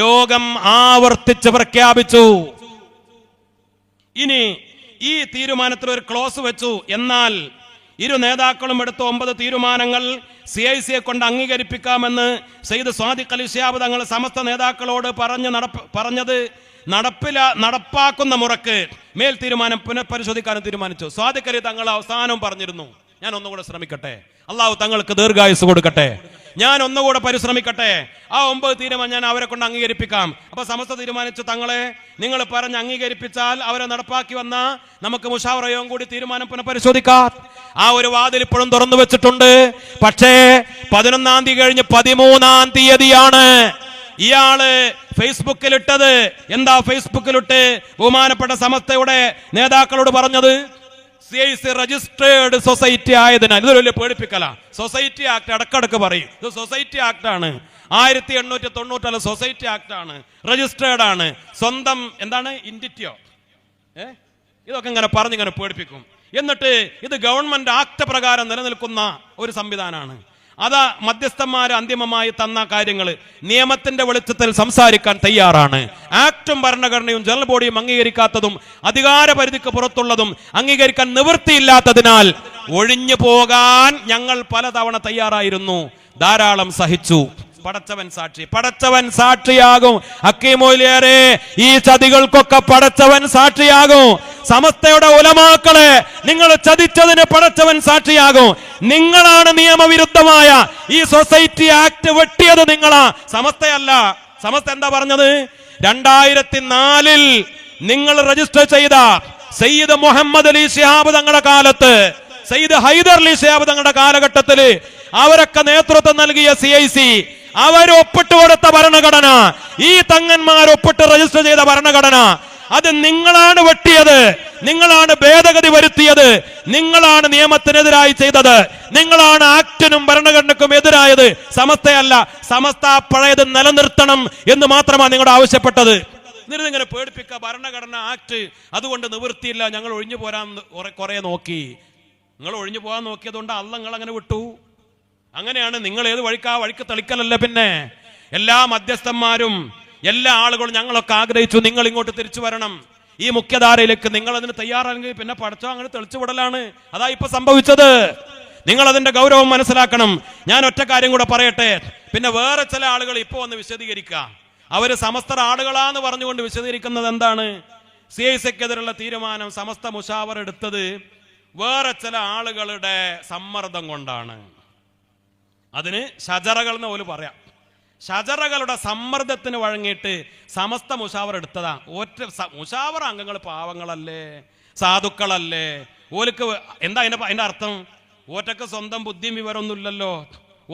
യോഗം ആവർത്തിച്ച് പ്രഖ്യാപിച്ചു. ഇനി ഈ തീരുമാനത്തിൽ ഒരു ക്ലോസ് വെച്ചു. എന്നാൽ ഇരു നേതാക്കളും എടുത്ത 9 തീരുമാനങ്ങൾ CICയെ കൊണ്ട് അംഗീകരിപ്പിക്കാമെന്ന് സയ്യിദ് സ്വാദിഖ് അലി ശിഹാബ് തങ്ങൾ സമസ്ത നേതാക്കളോട് പറഞ്ഞത് നടപ്പാക്കുന്ന മുറക്ക് മേൽ തീരുമാനം പുനഃപരിശോധിക്കാനും തീരുമാനിച്ചു. സ്വാദിഖ് അലി തങ്ങൾ അവസാനം പറഞ്ഞിരുന്നു, ഞാൻ ഒന്നുകൂടെ ശ്രമിക്കട്ടെ, അള്ളാഹു തങ്ങൾക്ക് ദീർഘായുസ് കൊടുക്കട്ടെ, ഞാൻ ഒന്നുകൂടെ പരിശ്രമിക്കട്ടെ, ആ 9 തീരുമാനം ഞാൻ അവരെ കൊണ്ട് അംഗീകരിപ്പിക്കാം. അപ്പൊ സമസ്ത തീരുമാനിച്ചു, തങ്ങളെ നിങ്ങൾ പറഞ്ഞ് അംഗീകരിപ്പിച്ചാൽ അവരെ നടപ്പാക്കി വന്ന നമുക്ക് മുഷാവറയും കൂടി തീരുമാനം പുനഃപരിശോധിക്കാം. ആ ഒരു വാതിൽ ഇപ്പോഴും തുറന്നു വെച്ചിട്ടുണ്ട്. പക്ഷേ 11-ാം തീയതി കഴിഞ്ഞ് 13-ാം തീയതിയാണ് ഇയാള് ഫേസ്ബുക്കിലിട്ടത്. എന്താ ഫേസ്ബുക്കിലിട്ട് ബഹുമാനപ്പെട്ട സമസ്തയുടെ നേതാക്കളോട് പറഞ്ഞത്? CIC രജിസ്ട്രേർഡ് സൊസൈറ്റി ആയതിനാൽ, ഇതൊരു വലിയ പേടിപ്പിക്കല. സൊസൈറ്റി ആക്ട് ഇടക്കിടക്ക് പറയും, ഇത് സൊസൈറ്റി ആക്ട് ആണ്, 1890 സൊസൈറ്റി ആക്ട് ആണ്, രജിസ്ട്രേർഡ് ആണ്, സ്വന്തം എന്താണ് ഇൻഡിറ്റിയോ, ഇതൊക്കെ ഇങ്ങനെ പറഞ്ഞിങ്ങനെ പേടിപ്പിക്കും. എന്നിട്ട് ഇത് ഗവൺമെന്റ് ആക്ട് പ്രകാരം നിലനിൽക്കുന്ന ഒരു സംവിധാനമാണ്. അതാ മധ്യസ്ഥന്മാര് അന്തിമമായി തന്ന കാര്യങ്ങൾ നിയമത്തിന്റെ വെളിച്ചത്തിൽ സംസാരിക്കാൻ തയ്യാറാണ്. ആക്ടും ഭരണഘടനയും ജനറൽ ബോഡിയും അംഗീകരിക്കാത്തതും അധികാര പരിധിക്ക് പുറത്തുള്ളതും അംഗീകരിക്കാൻ നിവൃത്തിയില്ലാത്തതിനാൽ ഒഴിഞ്ഞു പോകാൻ ഞങ്ങൾ പലതവണ തയ്യാറായിരുന്നു, ധാരാളം സഹിച്ചു. പടച്ചവൻ സാക്ഷിയാകും. ഹക്കീമോലിയരെ, ഈ ചതികൾക്കൊക്കെ പടച്ചവൻ സാക്ഷിയാകും. സമസ്തയുടെ ഉലമാക്കളെ നിങ്ങൾ ചതിച്ചതിന് പടച്ചവൻ സാക്ഷിയാകും. നിങ്ങളാണ് നിയമവിരുദ്ധമായ ഈ സൊസൈറ്റി ആക്ട് വെട്ടിയത്, നിങ്ങളാ, സമസ്തയല്ല. സമസ്ത എന്താ പറഞ്ഞത്? 2004 നിങ്ങൾ രജിസ്റ്റർ ചെയ്ത സയ്യിദ് മുഹമ്മദ് അലി ശിഹാബ് തങ്ങളുടെ കാലത്ത്, സയ്യിദ് ഹൈദർ അലി ശിഹാബ് തങ്ങളുടെ കാലഘട്ടത്തില് അവരൊക്കെ നേതൃത്വം നൽകിയ CIC അവരൊപ്പിട്ട് കൊടുത്ത ഭരണഘടന, ഈ തങ്ങന്മാർ ഒപ്പിട്ട് രജിസ്റ്റർ ചെയ്ത ഭരണഘടന, അത് നിങ്ങളാണ് വെട്ടിയത്, നിങ്ങളാണ് ഭേദഗതി വരുത്തിയത്, നിങ്ങളാണ് നിയമത്തിനെതിരായി ചെയ്തത്, നിങ്ങളാണ് ആക്ടിനും ഭരണഘടനക്കും എതിരായത്, സമസ്തയല്ല. സമസ്ത പഴയത് നിലനിർത്തണം എന്ന് മാത്രമാണ് നിങ്ങളുടെ ആവശ്യപ്പെട്ടത്. എന്നിങ്ങനെ പേടിപ്പിക്കുക, ഭരണഘടന ആക്ട് അതുകൊണ്ട് നിവൃത്തിയില്ല, ഞങ്ങൾ ഒഴിഞ്ഞു പോരാൻ കുറെ നോക്കി. നിങ്ങൾ ഒഴിഞ്ഞു പോകാൻ നോക്കിയതുകൊണ്ട് അല്ല നിങ്ങൾ അങ്ങനെ വിട്ടു. അങ്ങനെയാണ് നിങ്ങൾ ഏത് വഴിക്ക് ആ വഴിക്ക് തെളിക്കലല്ല. പിന്നെ എല്ലാ മധ്യസ്ഥന്മാരും എല്ലാ ആളുകളും ഞങ്ങളൊക്കെ ആഗ്രഹിച്ചു നിങ്ങൾ ഇങ്ങോട്ട് തിരിച്ചു വരണം, ഈ മുഖ്യധാരയിലേക്ക്. നിങ്ങൾ അതിന് തയ്യാറാണെങ്കിൽ പിന്നെ പഠിച്ചോ അങ്ങനെ തെളിച്ചു വിടലാണ്. അതാ ഇപ്പൊ സംഭവിച്ചത്. നിങ്ങൾ അതിന്റെ ഗൗരവം മനസ്സിലാക്കണം. ഞാൻ ഒറ്റ കാര്യം കൂടെ പറയട്ടെ. പിന്നെ വേറെ ചില ആളുകൾ ഇപ്പൊ വന്ന് വിശദീകരിക്കുക, അവര് സമസ്ത ആളുകളാന്ന് പറഞ്ഞുകൊണ്ട് വിശദീകരിക്കുന്നത് എന്താണ്? CICക്കെതിരുള്ള തീരുമാനം സമസ്ത മുഷാവറ എടുത്തത് വേറെ ചില ആളുകളുടെ സമ്മർദ്ദം കൊണ്ടാണ്. അതിന് ഷജറകൾ എന്ന് പോലും പറയാം. ഷജറകളുടെ സമ്മർദ്ദത്തിന് വഴങ്ങിയിട്ട് സമസ്ത മുഷാവറ എടുത്തതാ. മുഷാവറ അംഗങ്ങൾ പാവങ്ങളല്ലേ, സാധുക്കളല്ലേ, ഓർക്ക് എന്താ അതിന്റെ അർത്ഥം? ഓറ്റക്ക് സ്വന്തം ബുദ്ധിയും വിവരമൊന്നുമില്ലല്ലോ,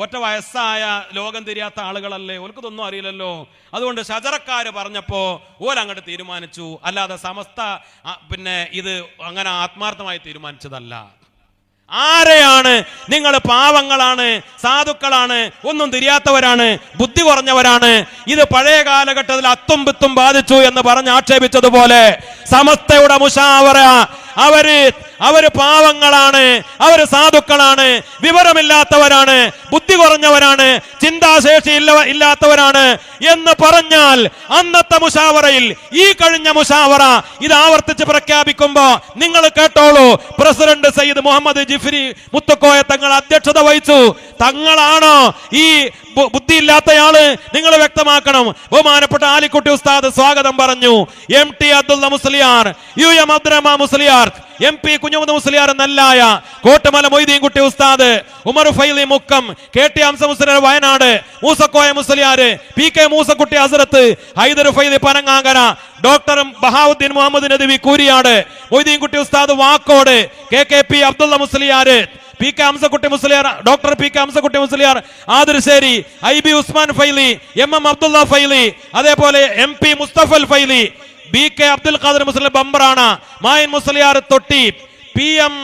ഒറ്റ വയസ്സായ ലോകം തിരിയാത്ത ആളുകളല്ലേ, ഓൽക്കതൊന്നും അറിയില്ലല്ലോ. അതുകൊണ്ട് ഷജറക്കാര് പറഞ്ഞപ്പോ ഓലങ്ങോട്ട് തീരുമാനിച്ചു, അല്ലാതെ സമസ്ത ഇത് അങ്ങനെ ആത്മാർത്ഥമായി തീരുമാനിച്ചതല്ല. ആരെയാണ് നിങ്ങൾ പാവങ്ങളാണ്, സാധുക്കളാണ്, ഒന്നും തിരിയാത്തവരാണ്, ബുദ്ധി കുറഞ്ഞവരാണ്, ഇത് പഴയ കാലഘട്ടത്തിൽ അത്തും പിത്തും ബാധിച്ചു എന്ന് പറഞ്ഞ് ആക്ഷേപിച്ചതുപോലെ സമസ്തയുടെ മുശാവറ അവര് പാവങ്ങളാണ്, അവര് സാധുക്കളാണ്, വിവരമില്ലാത്തവരാണ്, ബുദ്ധി കുറഞ്ഞവരാണ്, ചിന്താശേഷി ഇല്ലാത്തവരാണ് എന്ന് പറഞ്ഞാൽ അന്നത്തെ മുശാവറയിൽ ഈ കഴിഞ്ഞ മുശാവറ ഇത് ആവർത്തിച്ച് പ്രഖ്യാപിക്കുമ്പോ നിങ്ങൾ കേട്ടോളൂ, പ്രസിഡന്റ് സയ്യിദ് മുഹമ്മദ് ജിഫ്രി മുത്തക്കോയ തങ്ങൾ അധ്യക്ഷത വഹിച്ചു. തങ്ങളാണോ ഈ ബുദ്ധിയില്ലാത്തയാള്? നിങ്ങൾ വ്യക്തമാക്കണം. ബഹുമാനപ്പെട്ട ആലിക്കുട്ടി ഉസ്താദ് സ്വാഗതം പറഞ്ഞു. MT Abdulla Musliyar, UM Abdurahman Musliyar, MP കുഞ്ഞുമുദ് Musliyar എന്നല്ലായ Kottamala Moideen Kutty ഉസ്താദ്, Umar Faili Mukkam, KT Hamza Musliyar Wayanad, Moosakoya Musliyar, PK Moosakutty Hazrat, Haider Faili Panangangara, doctor Bahauddeen Muhammad Nadvi Kooriyad, Moideen Kutty Ustad Vakkod, KKP Abdulla Musliyar, PK Hamsakutty Musliyar, doctor PK Hamsakutty Musliyar Athirasseri, IB Usman Faili, MM Abdulla Faili, അതേപോലെ MP മുസ്തഫൽ ഫൈലി, BK അബ്ദുൽ ഖാദർ മുസ്ലിം ബംബറാണ്, മായൻ Musliyar Thotti, PM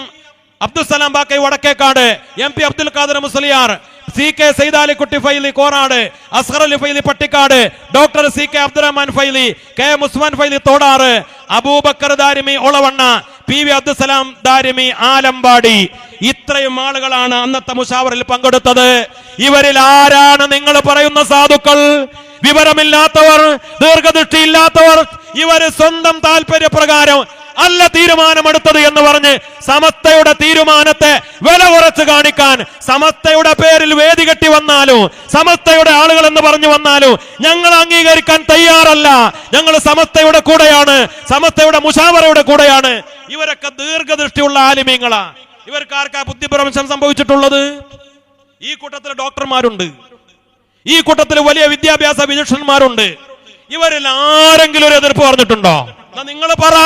Abdulsalam Bakkai Vadakkekad, MP Abdul Khader Musliyar, CK Saidalikutty Faili Korad, Azhar Ali Faili Pattikkad, doctor CK Abdurahman Faili, KM Usman Faili Thodar, Abubakar Darimi Olavanna, PV Abdulsalam Darimi Alampadi. ഇത്രയും ആളുകളാണ് അന്നത്തെ മുശാവറയിൽ പങ്കെടുത്തത്. ഇവരിൽ ആരാണ് നിങ്ങൾ പറയുന്ന സാധുക്കൾ? വിവരമില്ലാത്തവർ, ദീർഘദൃഷ്ടിയില്ലാത്തവർ. ഇവര് സ്വന്തം താല്പര്യപ്രകാരം അല്ല തീരുമാനമെടുത്തത് എന്ന് പറഞ്ഞ് സമസ്തയുടെ തീരുമാനത്തെ വില കുറച്ച് കാണിക്കാൻ, സമസ്തയുടെ പേരിൽ വേദി കെട്ടി വന്നാലോ, സമസ്തയുടെ ആളുകൾ എന്ന് പറഞ്ഞു വന്നാലോ ഞങ്ങൾ അംഗീകരിക്കാൻ തയ്യാറല്ല. ഞങ്ങൾ സമസ്തയുടെ കൂടെയാണ്, സമസ്തയുടെ മുശാവറയുടെ കൂടെയാണ്. ഇവരൊക്കെ ദീർഘദൃഷ്ടിയുള്ള ആലിമീങ്ങളാ. ഇവർക്കാർക്കാ ബുദ്ധിഭ്രംശം സംഭവിച്ചിട്ടുള്ളത്? ഈ കൂട്ടത്തിൽ ഡോക്ടർമാരുണ്ട്, ഈ കൂട്ടത്തിൽ വലിയ വിദ്യാഭ്യാസ വിചക്ഷണന്മാരുണ്ട്. ഇവരിൽ ആരെങ്കിലും ഒരു എതിർപ്പ് പറഞ്ഞിട്ടുണ്ടോ? നിങ്ങൾ പറ.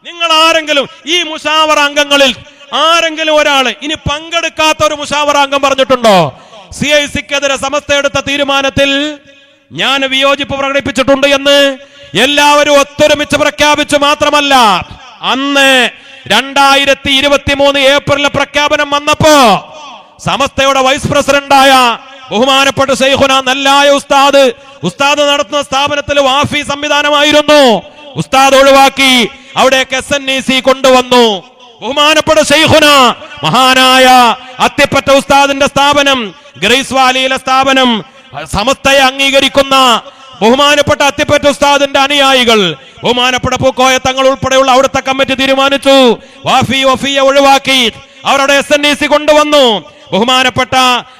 നിങ്ങൾ ആരെങ്കിലും ഈ മുശാവറ അംഗങ്ങളിൽ ആരെങ്കിലും ഒരാള് ഇനി പങ്കെടുക്കാത്ത ഒരു മുശാവറ അംഗം പറഞ്ഞിട്ടുണ്ടോ? CIC-ക്കെതിരെ സമസ്ത എടുത്ത തീരുമാനത്തിൽ ഞാൻ വിയോജിപ്പ് പ്രകടിപ്പിച്ചിട്ടുണ്ട് എന്ന് എല്ലാവരും ഒത്തൊരുമിച്ച് പ്രഖ്യാപിച്ചു. മാത്രമല്ല, അന്ന് 2023 ഏപ്രിൽ പ്രഖ്യാപനം വന്നപ്പോ സമസ്തയുടെ വൈസ് പ്രസിഡന്റായ ബഹുമാനപ്പെട്ട ശൈഖുന നല്ലായ ഉസ്താദ് നടത്തുന്ന സ്ഥാപനത്തിൽ വാഫി സംവിധാനമായിരുന്നു. ഉസ്താദ് ഒഴിവാക്കി അവിടേക്ക് SNEC കൊണ്ടുവന്നു. ബഹുമാനപ്പെട്ട ശൈഖുന മഹാനായ അത്തിപ്പറ്റ ഉസ്താദിന്റെ സ്ഥാപനം, ഗ്രേസ് വാലിയിലെ സ്ഥാപനം, സമസ്തയെ അംഗീകരിക്കുന്ന ബഹുമാനപ്പെട്ട അത്തിപ്പറ്റ ഉസ്താദിന്റെ അനുയായികൾ, ബഹുമാനപ്പെട്ട പൂക്കോയ തങ്ങൾ ഉൾപ്പെടെയുള്ള അവിടുത്തെ കമ്മിറ്റി തീരുമാനിച്ചു വഫിയെ ഒഴിവാക്കി അവരുടെ SNEC കൊണ്ടുവന്നു. ബഹുമാനപ്പെട്ട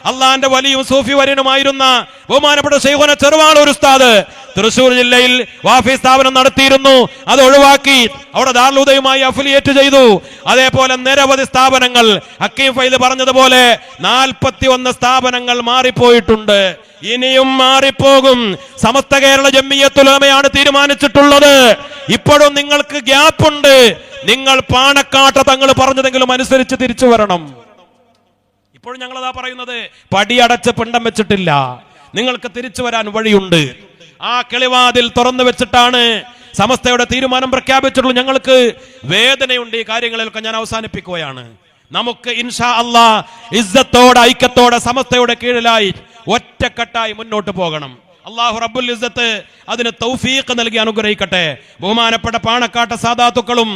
അള്ളാന്റെ വലിയും സൂഫി വര്യനുമായിരുന്ന ബഹുമാനപ്പെട്ട ശൈഖുന ചെറുവാളൂർ ഉസ്താദ് തൃശൂർ ജില്ലയിൽ വാഫി സ്ഥാപനം നടത്തിയിരുന്നു. അത് ഒഴിവാക്കി അവിടെ ദാറുൽഹുദയുമായി അഫിലിയേറ്റ് ചെയ്തു. അതേപോലെ നിരവധി സ്ഥാപനങ്ങൾ, ഹക്കീം ഫൈദ് പറഞ്ഞതുപോലെ 41 സ്ഥാപനങ്ങൾ മാറിപ്പോയിട്ടുണ്ട്, ഇനിയും മാറിപ്പോകും. സമസ്ത കേരള ജംഇയ്യത്തുൽ ഉലമയാണ് തീരുമാനിച്ചിട്ടുള്ളത്. ഇപ്പോഴും നിങ്ങൾക്ക് ഗ്യാപ്പുണ്ട്. നിങ്ങൾ പാണക്കാട്ട തങ്ങൾ പറഞ്ഞതെങ്കിലും അനുസരിച്ച് തിരിച്ചു വരണം. ഇപ്പോഴും ഞങ്ങളതാ പറയുന്നത്, പടിയടച്ച് പിണ്ടം വെച്ചിട്ടില്ല. നിങ്ങൾക്ക് തിരിച്ചു വരാൻ വഴിയുണ്ട്. ആ കിളിവാതിൽ തുറന്നു വെച്ചിട്ടാണ് സമസ്തയുടെ തീരുമാനം പ്രഖ്യാപിച്ചിട്ടുള്ളൂ. ഞങ്ങൾക്ക് വേദനയുണ്ട്. ഈ കാര്യങ്ങളിലൊക്കെ ഞാൻ അവസാനിപ്പിക്കുകയാണ്. നമുക്ക് ഇൻഷാ അല്ലാഹ് ഇസ്സത്തോടെ ഐക്യത്തോടെ സമസ്തയുടെ കീഴിലായി ഒറ്റക്കെട്ടായി മുന്നോട്ട് പോകണം. അല്ലാഹു റബ്ബുൽ ഇസ്സത്ത് അതിന് തൗഫീഖ് നൽകി അനുഗ്രഹിക്കട്ടെ. ബഹുമാനപ്പെട്ട പാണക്കാട്ട സാദാത്തുക്കളും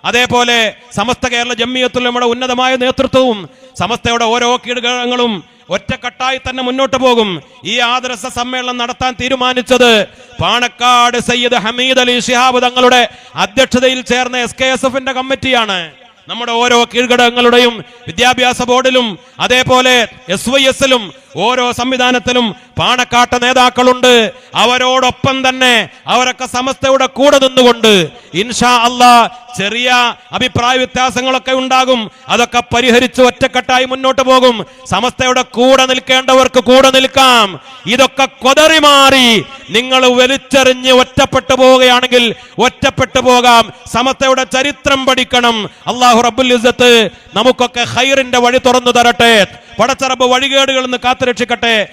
അതേപോലെ സമസ്ത കേരള ജംഇയ്യത്തുൽ ഉലമയുടെ ഉന്നതമായ നേതൃത്വവും സമസ്തയുടെ ഓരോ കീഴ്ഘടകങ്ങളും ഒറ്റക്കെട്ടായി തന്നെ മുന്നോട്ട് പോകും. ഈ ആദർശ സമ്മേളനം നടത്താൻ തീരുമാനിച്ചത് പാണക്കാട് സയ്യിദ് ഹമീദ് അലി ശിഹാബ് തങ്ങളുടെ അധ്യക്ഷതയിൽ ചേർന്ന SKSF-ന്റെ കമ്മിറ്റിയാണ്. നമ്മുടെ ഓരോ കീഴ്ഘടകങ്ങളുടെയും വിദ്യാഭ്യാസ ബോർഡിലും അതേപോലെ SYS-ലും ഓരോ സംവിധാനത്തിലും പാണക്കാട്ട നേതാക്കളുണ്ട്. അവരോടൊപ്പം തന്നെ അവരൊക്കെ സമസ്തയുടെ കൂടെ നിന്നുകൊണ്ട് ഇൻഷാ അല്ലാഹ് ചെറിയ അഭിപ്രായ വ്യത്യാസങ്ങളൊക്കെ ഉണ്ടാകും, അതൊക്കെ പരിഹരിച്ച് ഒറ്റക്കെട്ടായി മുന്നോട്ട് പോകും. സമസ്തയുടെ കൂടെ നിൽക്കേണ്ടവർക്ക് കൂടെ നിൽക്കാം. ഇതൊക്കെ കൊതറി മാറി നിങ്ങൾ വലിച്ചെറിഞ്ഞ് ഒറ്റപ്പെട്ടു പോവുകയാണെങ്കിൽ ഒറ്റപ്പെട്ടു പോകാം. സമസ്തയുടെ ചരിത്രം പഠിക്കണം. അല്ലാഹു റബ്ബുൽ ഇസ്സത്ത് നമുക്കൊക്കെ ഖൈറിന്റെ വഴി തുറന്നു തരട്ടെ. പടച്ചറബ് വഴികേടുകളിൽ നിന്ന് കാത്തുരക്ഷിക്കട്ടെ.